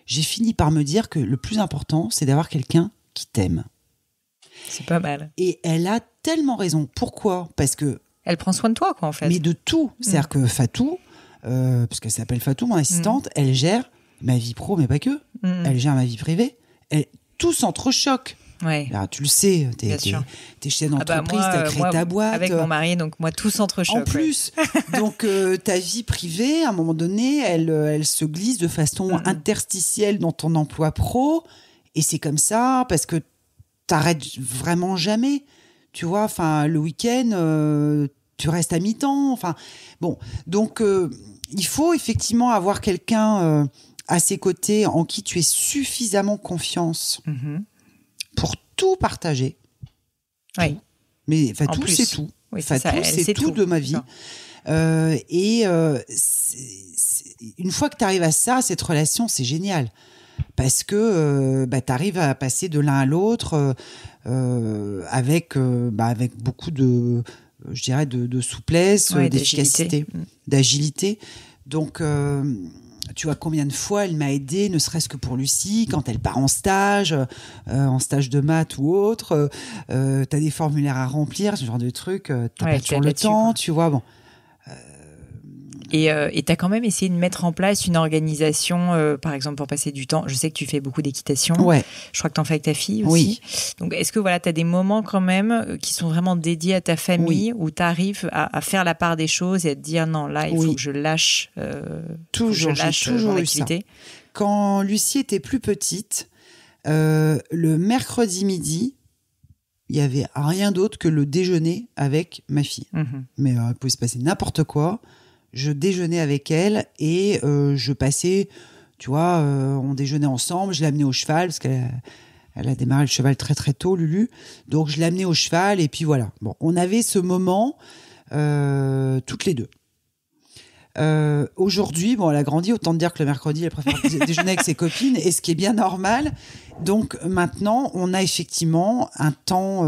J'ai fini par me dire que le plus important, c'est d'avoir quelqu'un qui t'aime. C'est pas mal. Et elle a tellement raison. Pourquoi ? Parce que... Elle prend soin de toi, quoi, en fait. Mais de tout. C'est-à-dire que Fatou, parce qu'elle s'appelle Fatou, mon assistante, elle gère ma vie pro, mais pas que. Elle gère ma vie privée. Tout s'entrechoque. Ouais. Là, tu le sais, t'es chef d'entreprise, t'as créé ta boîte. Avec mon mari, donc moi, tout s'entrechoque. En plus, donc ta vie privée, à un moment donné, elle se glisse de façon interstitielle dans ton emploi pro. Et c'est comme ça, parce que t'arrêtes vraiment jamais. Tu vois, enfin, le week-end, tu restes à mi-temps. Enfin, bon. Donc, il faut effectivement avoir quelqu'un... à ses côtés, en qui tu aies suffisamment confiance pour tout partager. Oui. Mais Fatou, c'est tout. Oui, Fatou, c'est tout de ma vie. Une fois que tu arrives à ça, cette relation, c'est génial. Parce que tu arrives à passer de l'un à l'autre avec beaucoup de, je dirais, de souplesse, d'efficacité, d'agilité. Donc... tu vois combien de fois elle m'a aidée, ne serait-ce que pour Lucie, quand elle part en stage de maths ou autre, t'as des formulaires à remplir, ce genre de truc, t'as pas toujours le temps, quoi. Tu vois, bon. Et t'as quand même essayé de mettre en place une organisation, par exemple, pour passer du temps. Je sais que tu fais beaucoup d'équitation. Ouais. Je crois que t'en fais avec ta fille aussi. Oui. Donc, est-ce que t'as des moments quand même qui sont vraiment dédiés à ta famille, où t'arrives à faire la part des choses et à te dire non, là, il faut que je lâche. Toujours, j'ai toujours eu ça. Quand Lucie était plus petite, le mercredi midi, il y avait rien d'autre que le déjeuner avec ma fille. Mais il pouvait se passer n'importe quoi. Je déjeunais avec elle et je passais, tu vois, on déjeunait ensemble, je l'amenais au cheval parce qu'elle a démarré le cheval très très tôt, Lulu. Donc je l'amenais au cheval et puis voilà. Bon, on avait ce moment toutes les deux. Aujourd'hui, bon, elle a grandi, autant dire que le mercredi, elle préfère déjeuner avec ses copines, et ce qui est bien normal. Donc maintenant, on a effectivement un temps,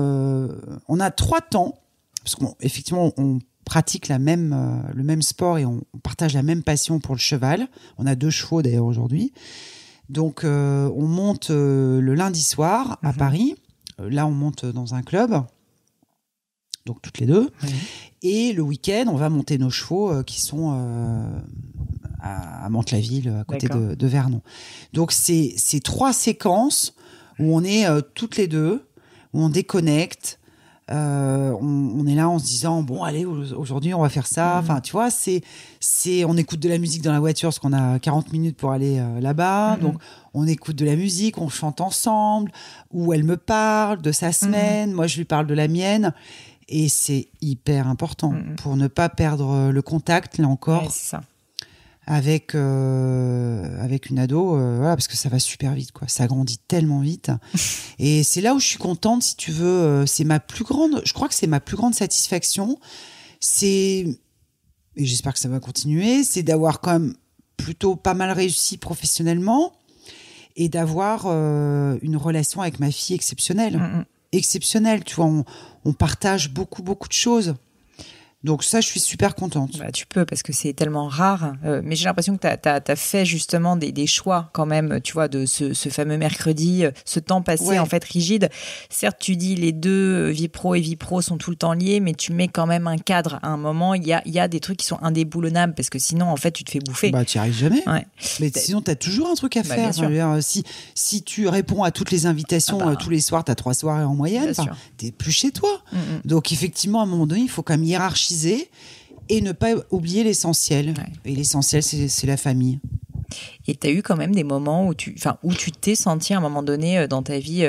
on a 3 temps, parce qu'effectivement, on pratique le même sport et on partage la même passion pour le cheval. On a 2 chevaux d'ailleurs aujourd'hui. Donc on monte le lundi soir à Paris. Là, on monte dans un club. Donc toutes les 2. Et le week-end, on va monter nos chevaux qui sont à Mantes-la-Ville, à côté de Vernon. Donc c'est 3 séquences où on est toutes les 2, où on déconnecte. On est là en se disant bon allez, aujourd'hui on va faire ça. Enfin tu vois, on écoute de la musique dans la voiture parce qu'on a 40 minutes pour aller là-bas. Donc on écoute de la musique, on chante ensemble, ou elle me parle de sa semaine, moi je lui parle de la mienne. Et c'est hyper important pour ne pas perdre le contact, là encore, c'est ça. Avec une ado, voilà, parce que ça va super vite, quoi. Ça grandit tellement vite. Et c'est là où je suis contente, si tu veux. Je crois que c'est ma plus grande satisfaction. Et j'espère que ça va continuer, c'est d'avoir quand même plutôt pas mal réussi professionnellement et d'avoir une relation avec ma fille exceptionnelle. Exceptionnelle, tu vois, on partage beaucoup de choses. Donc ça, je suis super contente. Bah, tu peux, parce que c'est tellement rare. Mais j'ai l'impression que t'as fait justement des choix quand même, tu vois, de ce fameux mercredi, ce temps passé en fait rigide. Certes, tu dis les 2, vie pro et vie pro, sont tout le temps liés, mais tu mets quand même un cadre. À un moment, il y a des trucs qui sont indéboulonnables, parce que sinon, en fait, tu te fais bouffer. Bah, tu n'y arrives jamais. Ouais. Mais sinon, tu as toujours un truc à faire. Si tu réponds à toutes les invitations tous les soirs, tu as 3 soirées en moyenne, tu n'es plus chez toi. Donc effectivement, à un moment donné, il faut quand même hiérarchiser et ne pas oublier l'essentiel. Et l'essentiel, c'est la famille. Et tu as eu quand même des moments où tu t'es senti à un moment donné dans ta vie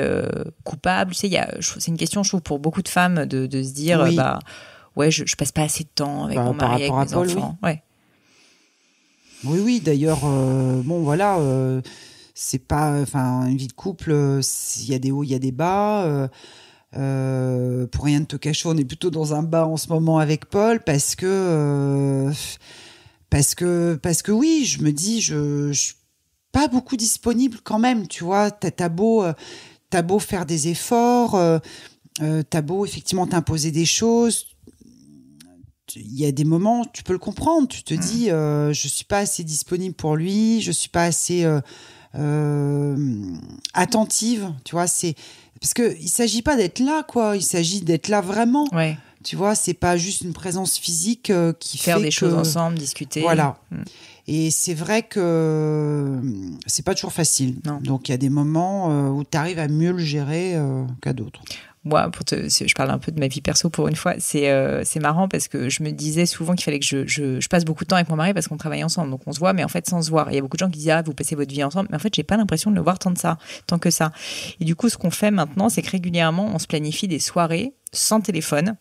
coupable. Tu sais, c'est une question, je trouve, pour beaucoup de femmes de se dire je passe pas assez de temps avec mon mari, avec mes enfants. Oui, d'ailleurs, c'est pas, une vie de couple, il y a des hauts, il y a des bas. Pour rien te cacher, on est plutôt dans un bas en ce moment avec Paul parce que oui, je me dis, je suis pas beaucoup disponible quand même, tu vois. T'as beau faire des efforts, t'as beau effectivement t'imposer des choses. Il y a des moments, tu peux le comprendre, tu te dis, je suis pas assez disponible pour lui, je suis pas assez attentive, tu vois. Parce que il s'agit pas d'être là, quoi. Il s'agit d'être là vraiment. Ouais. Tu vois, c'est pas juste une présence physique qui faire des choses ensemble, discuter. Voilà. Et c'est vrai que c'est pas toujours facile. Non. Donc il y a des moments où tu arrives à mieux le gérer qu'à d'autres. Moi, je parle un peu de ma vie perso pour une fois. C'est marrant parce que je me disais souvent qu'il fallait que je passe beaucoup de temps avec mon mari parce qu'on travaille ensemble. Donc on se voit, mais en fait sans se voir. Il y a beaucoup de gens qui disent vous passez votre vie ensemble, mais en fait j'ai pas l'impression de le voir tant que ça. Et du coup, ce qu'on fait maintenant, c'est que régulièrement on se planifie des soirées sans téléphone,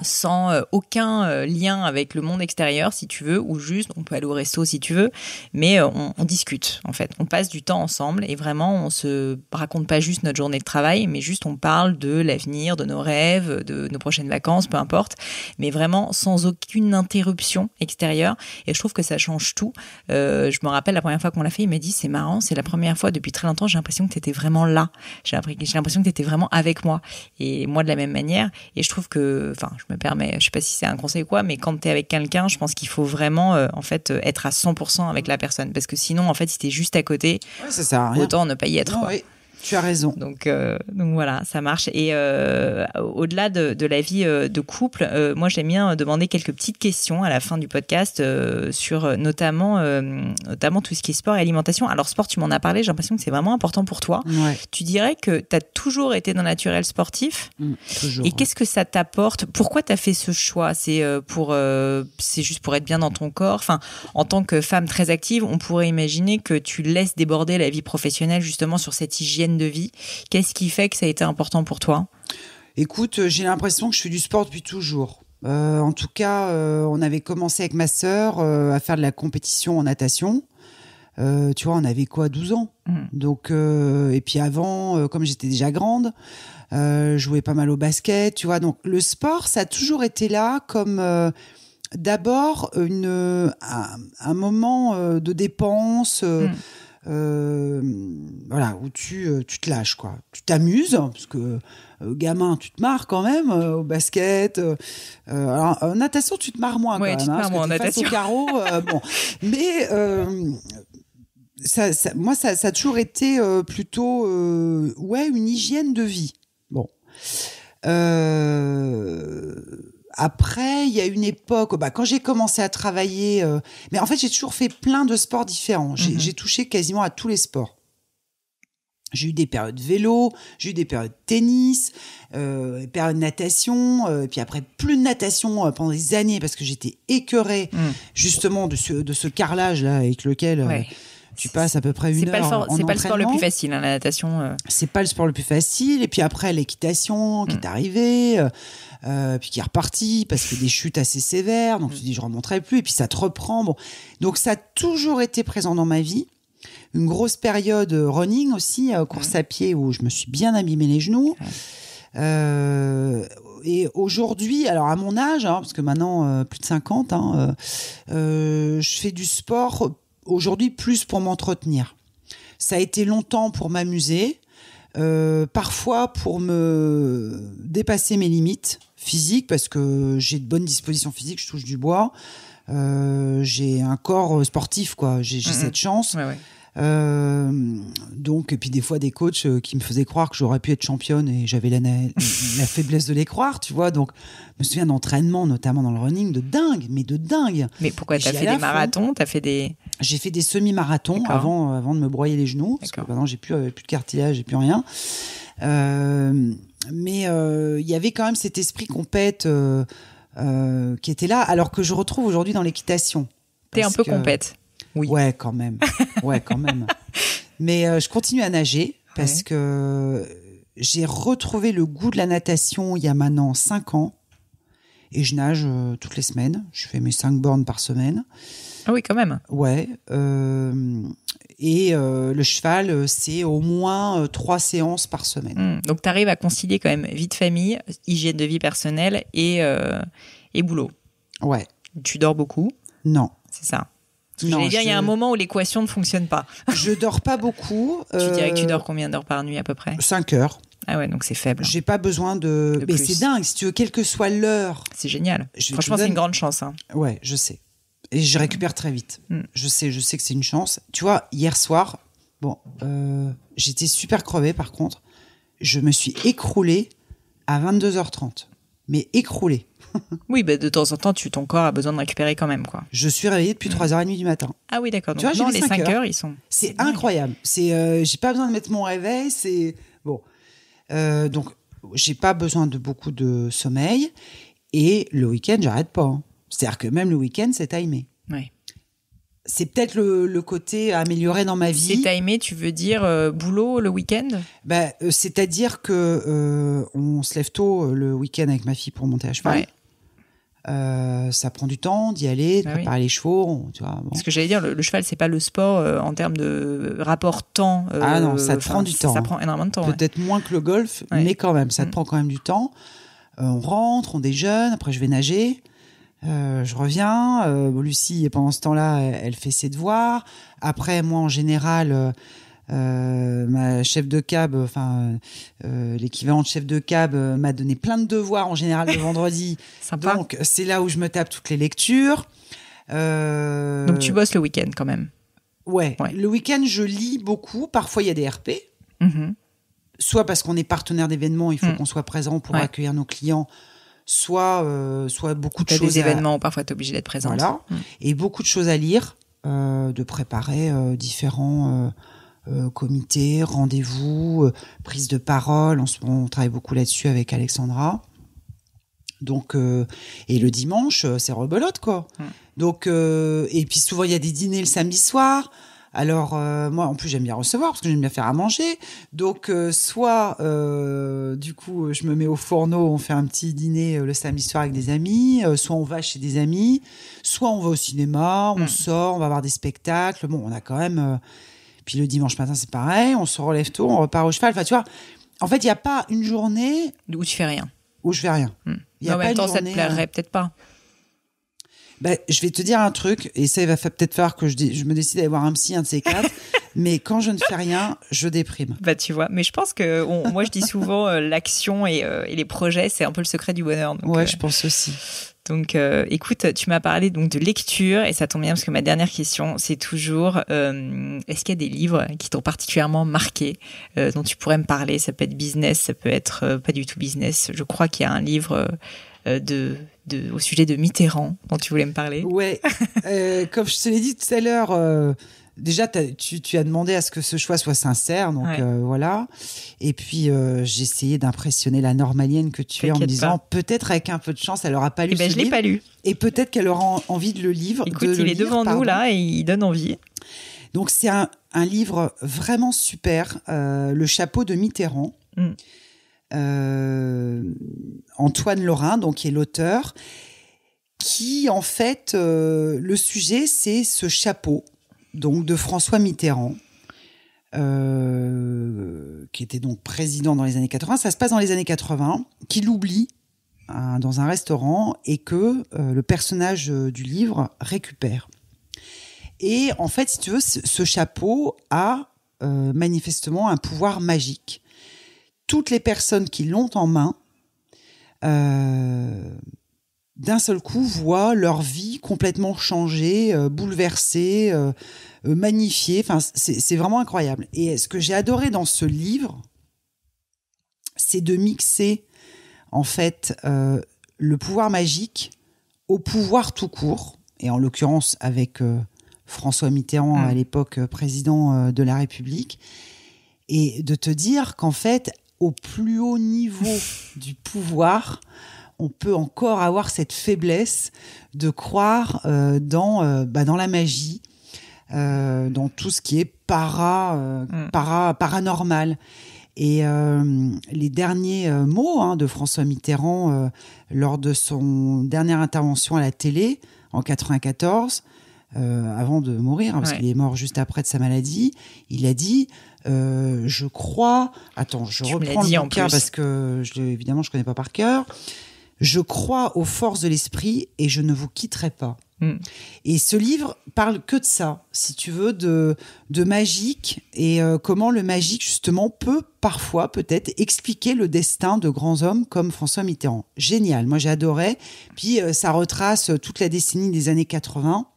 sans aucun lien avec le monde extérieur, si tu veux, ou juste, on peut aller au resto si tu veux, mais on discute, en fait. On passe du temps ensemble et vraiment, on se raconte pas juste notre journée de travail, mais juste on parle de l'avenir, de nos rêves, de nos prochaines vacances, peu importe, mais vraiment sans aucune interruption extérieure. Et je trouve que ça change tout. Je me rappelle la première fois qu'on l'a fait, il m'a dit, c'est marrant, c'est la première fois depuis très longtemps, j'ai l'impression que tu étais vraiment là. J'ai l'impression que tu étais vraiment avec moi. Et moi, de la même manière. Et je trouve que, je me permets, je sais pas si c'est un conseil ou quoi, mais quand t'es avec quelqu'un, je pense qu'il faut vraiment être à 100% avec la personne, parce que sinon en fait si t'es juste à côté, ça sert à rien. Autant ne pas y être. Oui. Tu as raison. Donc voilà, ça marche. Et au-delà de la vie de couple, moi j'aime bien demander quelques petites questions à la fin du podcast sur notamment tout ce qui est sport et alimentation. Alors sport, tu m'en as parlé, j'ai l'impression que c'est vraiment important pour toi. Ouais. Tu dirais que tu as toujours été d'un naturel sportif. Toujours. Et qu'est-ce que ça t'apporte? Pourquoi tu as fait ce choix? C'est juste pour être bien dans ton corps. Enfin, en tant que femme très active, on pourrait imaginer que tu laisses déborder la vie professionnelle justement sur cette hygiène de vie. Qu'est-ce qui fait que ça a été important pour toi? Écoute, j'ai l'impression que je fais du sport depuis toujours. En tout cas, on avait commencé avec ma sœur à faire de la compétition en natation. Tu vois, on avait 12 ans. Donc, et puis avant, comme j'étais déjà grande, je jouais pas mal au basket, tu vois. Donc, le sport, ça a toujours été là comme D'abord, un moment de dépense, voilà, où tu te lâches, quoi. Tu t'amuses, parce que gamin, tu te marres quand même au basket. Alors, en natation, tu te marres moins quand même. Tu te marres moins en natation. Face au carreau, bon. Mais moi, ça a toujours été plutôt une hygiène de vie. Bon. Après, il y a une époque, quand j'ai commencé à travailler, mais en fait, j'ai toujours fait plein de sports différents. J'ai touché quasiment à tous les sports. J'ai eu des périodes vélo, j'ai eu des périodes tennis, périodes natation, puis après plus de natation pendant des années parce que j'étais écœurée justement de ce carrelage là avec lequel tu passes à peu près une heure en c'est pas le sport le plus entraînement. facile, la natation. C'est pas le sport le plus facile. Et puis après, l'équitation qui est arrivée, puis qui est repartie parce que des chutes assez sévères. Donc tu te dis, je remonterai plus. Et puis ça te reprend. Bon. Donc ça a toujours été présent dans ma vie. Une grosse période running aussi, course à pied, où je me suis bien abîmé les genoux. Et aujourd'hui, alors à mon âge, parce que maintenant, plus de 50, je fais du sport aujourd'hui plus pour m'entretenir. Ça a été longtemps pour m'amuser, parfois pour me dépasser mes limites physiques, parce que j'ai de bonnes dispositions physiques, je touche du bois, j'ai un corps sportif, quoi. J'ai cette chance. Donc, et puis des fois des coachs qui me faisaient croire que j'aurais pu être championne et j'avais la faiblesse de les croire, tu vois. Donc, je me souviens d'entraînements, notamment dans le running, de dingue. Mais pourquoi t'as fait des marathons? J'ai fait des semi-marathons avant de me broyer les genoux, parce que maintenant j'ai plus de cartilage, j'ai plus rien. Mais il y avait quand même cet esprit compète qui était là, alors que je retrouve aujourd'hui dans l'équitation. T'es un peu compète. Oui. Ouais, quand même. Mais je continue à nager parce que j'ai retrouvé le goût de la natation il y a maintenant 5 ans. Et je nage toutes les semaines. Je fais mes 5 bornes par semaine. Ah oui, quand même. Ouais. Et le cheval, c'est au moins 3 séances par semaine. Donc, tu arrives à concilier quand même vie de famille, hygiène de vie personnelle et boulot. Ouais. Tu dors beaucoup? Non. C'est ça. J'allais dire, il y a un moment où l'équation ne fonctionne pas. Je dors pas beaucoup. Tu dirais que tu dors combien d'heures par nuit à peu près? 5 heures. Ah ouais, donc c'est faible. J'ai pas besoin de mais c'est dingue, si tu veux, quelle que soit l'heure. C'est génial. Franchement, c'est une grande chance. Ouais, je sais. Et je récupère très vite. Je sais que c'est une chance. Tu vois, hier soir, j'étais super crevée par contre. Je me suis écroulée à 22h30. Mais écroulée. Oui, de temps en temps, ton corps a besoin de récupérer quand même, quoi. Je suis réveillée depuis 3h30 du matin. Ah oui, d'accord. Donc, tu vois, les 5 heures, ils sont... C'est incroyable. J'ai pas besoin de mettre mon réveil, c'est... Bon. Donc, j'ai pas besoin de beaucoup de sommeil. Et le week-end, j'arrête pas. C'est-à-dire que même le week-end, c'est timé. Oui. C'est peut-être le côté amélioré dans ma vie. C'est timé, tu veux dire boulot le week-end? C'est-à-dire que on se lève tôt le week-end avec ma fille pour monter à cheval. Ça prend du temps d'y aller, de préparer les chevaux. Tu vois, Parce que j'allais dire, le cheval, c'est pas le sport en termes de rapport temps. Ah non, ça te prend du temps. Ça prend énormément de temps. Peut-être moins que le golf, mais quand même, ça te prend quand même du temps. On rentre, on déjeune, après je vais nager. Je reviens, Lucie, pendant ce temps-là, elle fait ses devoirs. Après, moi, en général, ma chef de cab, l'équivalent de chef de cab, m'a donné plein de devoirs en général le vendredi. Sympa. Donc, c'est là où je me tape toutes les lectures. Donc, tu bosses le week-end quand même. Ouais. Le week-end, je lis beaucoup. Parfois, il y a des RP. Soit parce qu'on est partenaire d'événements, il faut qu'on soit présent pour accueillir nos clients. Soit beaucoup de choses. Des événements où parfois tu es obligé d'être présent. Voilà. Et beaucoup de choses à lire, de préparer différents comités, rendez-vous, prise de parole. On travaille beaucoup là-dessus avec Alexandra. Donc, et le dimanche, c'est rebelote, quoi. Donc, et puis souvent, il y a des dîners le samedi soir. Alors, moi, en plus, j'aime bien recevoir parce que j'aime bien faire à manger. Donc, soit, du coup, je me mets au fourneau, on fait un petit dîner le samedi soir avec des amis, soit on va chez des amis, soit on va au cinéma, on sort, on va voir des spectacles. Bon, on a quand même... Puis le dimanche matin, c'est pareil, on se relève tôt, on repart au cheval. Enfin, tu vois, en fait, il n'y a pas une journée... Où tu fais rien. Où je fais rien. En même temps, ça te plairait peut-être pas. Je vais te dire un truc, et ça, il va peut-être falloir que je me décide d'aller voir un psy, un de ces quatre, mais quand je ne fais rien, je déprime. Tu vois, mais je pense que moi, je dis souvent l'action et les projets, c'est un peu le secret du bonheur. Donc, ouais, je pense aussi. Donc, écoute, tu m'as parlé donc de lecture, et ça tombe bien parce que ma dernière question, c'est toujours est-ce qu'il y a des livres qui t'ont particulièrement marqué, dont tu pourrais me parler? Ça peut être business, ça peut être pas du tout business. Je crois qu'il y a un livre au sujet de Mitterrand dont tu voulais me parler. Ouais, comme je te l'ai dit tout à l'heure, déjà tu as demandé à ce que ce choix soit sincère, donc voilà. Et puis j'ai essayé d'impressionner la normalienne que tu es en me disant peut-être avec un peu de chance elle aura pas lu ce livre. Je l'ai pas lu. Et peut-être qu'elle aura envie de le lire. Écoute, il est devant nous là et il donne envie. Donc c'est un livre vraiment super, Le chapeau de Mitterrand. Antoine Lorrain, donc, qui est l'auteur, qui en fait le sujet c'est ce chapeau donc de François Mitterrand, qui était donc président dans les années 80. Ça se passe dans les années 80, qu'il oublie dans un restaurant et que le personnage du livre récupère. Et en fait, si tu veux, ce chapeau a manifestement un pouvoir magique. Toutes les personnes qui l'ont en main, d'un seul coup, voient leur vie complètement changée, bouleversée, magnifiée. Enfin, c'est vraiment incroyable. Et ce que j'ai adoré dans ce livre, c'est de mixer, en fait, le pouvoir magique au pouvoir tout court. Et en l'occurrence, avec François Mitterrand, à l'époque président de la République. Et de te dire qu'en fait, au plus haut niveau du pouvoir, on peut encore avoir cette faiblesse de croire dans la magie, dans tout ce qui est paranormal. Et les derniers mots de François Mitterrand lors de son dernière intervention à la télé en 94, avant de mourir, parce qu'il est mort juste après de sa maladie, il a dit je crois... Attends, je reprends le bouquin parce que évidemment je connais pas par cœur. Je crois aux forces de l'esprit et je ne vous quitterai pas. Et ce livre parle que de ça, si tu veux, de magique et comment le magique justement peut parfois peut-être expliquer le destin de grands hommes comme François Mitterrand. Génial, moi j'ai adoré. Puis ça retrace toute la décennie des années 80.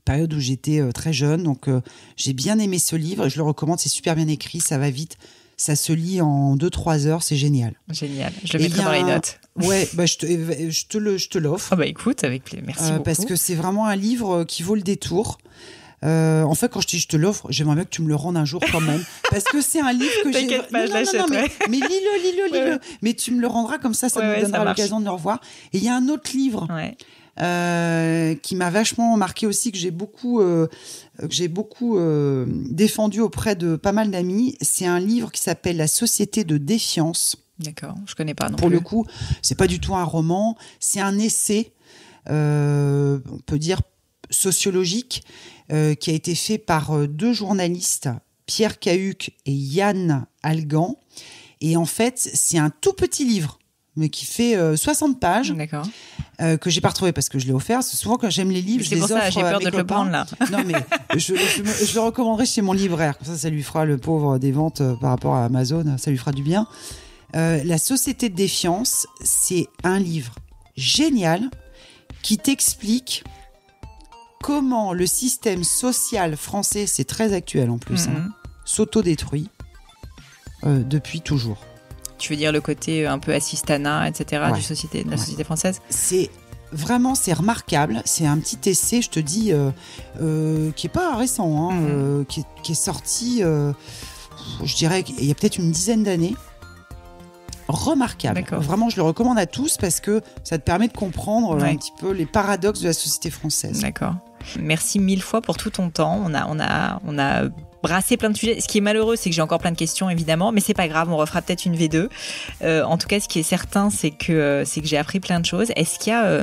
Période où j'étais très jeune, donc j'ai bien aimé ce livre et je le recommande, c'est super bien écrit, ça va vite, ça se lit en 2-3 heures, c'est génial. Génial, je le mettrai dans les notes. Ouais, je te l'offre. Ah bah écoute, avec plaisir, merci beaucoup. Parce que c'est vraiment un livre qui vaut le détour. En fait, quand je dis je te l'offre, j'aimerais bien que tu me le rendes un jour quand même, parce que c'est un livre que T'inquiète pas, je l'achète. Mais lis-le. Ouais. Mais tu me le rendras comme ça nous donnera l'occasion de le revoir. Et il y a un autre livre. Ouais. Qui m'a vachement marqué aussi, que j'ai beaucoup défendu auprès de pas mal d'amis. C'est un livre qui s'appelle La Société de défiance. D'accord, je connais pas non Pour plus. le coup, c'est pas du tout un roman, c'est un essai, on peut dire sociologique, qui a été fait par 2 journalistes, Pierre Cahuc et Yann Algan. Et en fait, c'est un tout petit livre, mais qui fait 60 pages. D'accord. Que j'ai pas retrouvé parce que je l'ai offert. C'est souvent quand j'aime les livres, je les offre. C'est pour ça, j'ai peur de te le prendre là. Non, mais je le recommanderai chez mon libraire. Comme ça lui fera, le pauvre, des ventes par rapport à Amazon. Ça lui fera du bien. La Société de défiance, c'est un livre génial qui t'explique comment le système social français, c'est très actuel en plus, s'autodétruit depuis toujours. Tu veux dire le côté un peu assistanat, etc. de la société française ? C'est remarquable. C'est un petit essai, je te dis, qui est pas récent, qui est sorti, je dirais, il y a peut-être une dizaine d'années. Remarquable. D'accord. Vraiment, je le recommande à tous parce que ça te permet de comprendre un petit peu les paradoxes de la société française. D'accord. Merci 1000 fois pour tout ton temps. On a brassé plein de sujets. Ce qui est malheureux, c'est que j'ai encore plein de questions, évidemment, mais c'est pas grave, on refera peut-être une V2. En tout cas, ce qui est certain, c'est que j'ai appris plein de choses. Est-ce qu'il y a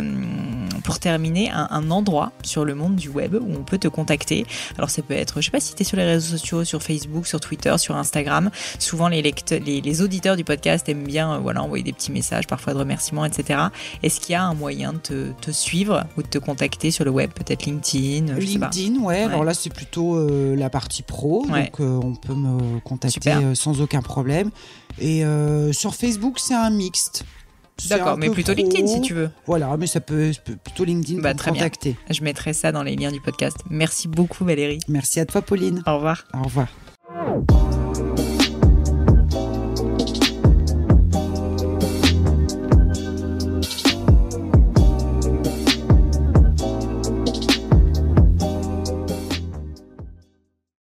pour terminer, un endroit sur le monde du web où on peut te contacter. Alors ça peut être, je sais pas si tu es sur les réseaux sociaux, sur Facebook, sur Twitter, sur Instagram. Souvent les auditeurs du podcast aiment bien envoyer des petits messages, parfois de remerciements, etc. Est-ce qu'il y a un moyen de te suivre ou de te contacter sur le web, peut-être LinkedIn, je sais pas. LinkedIn, ouais. Alors là, c'est plutôt la partie pro, donc on peut me contacter sans aucun problème. Et sur Facebook, c'est un mixte. D'accord, mais plutôt pro. LinkedIn si tu veux. Voilà, mais ça peut plutôt LinkedIn pour me contacter. Bien. Je mettrai ça dans les liens du podcast. Merci beaucoup Valérie. Merci à toi Pauline. Au revoir. Au revoir.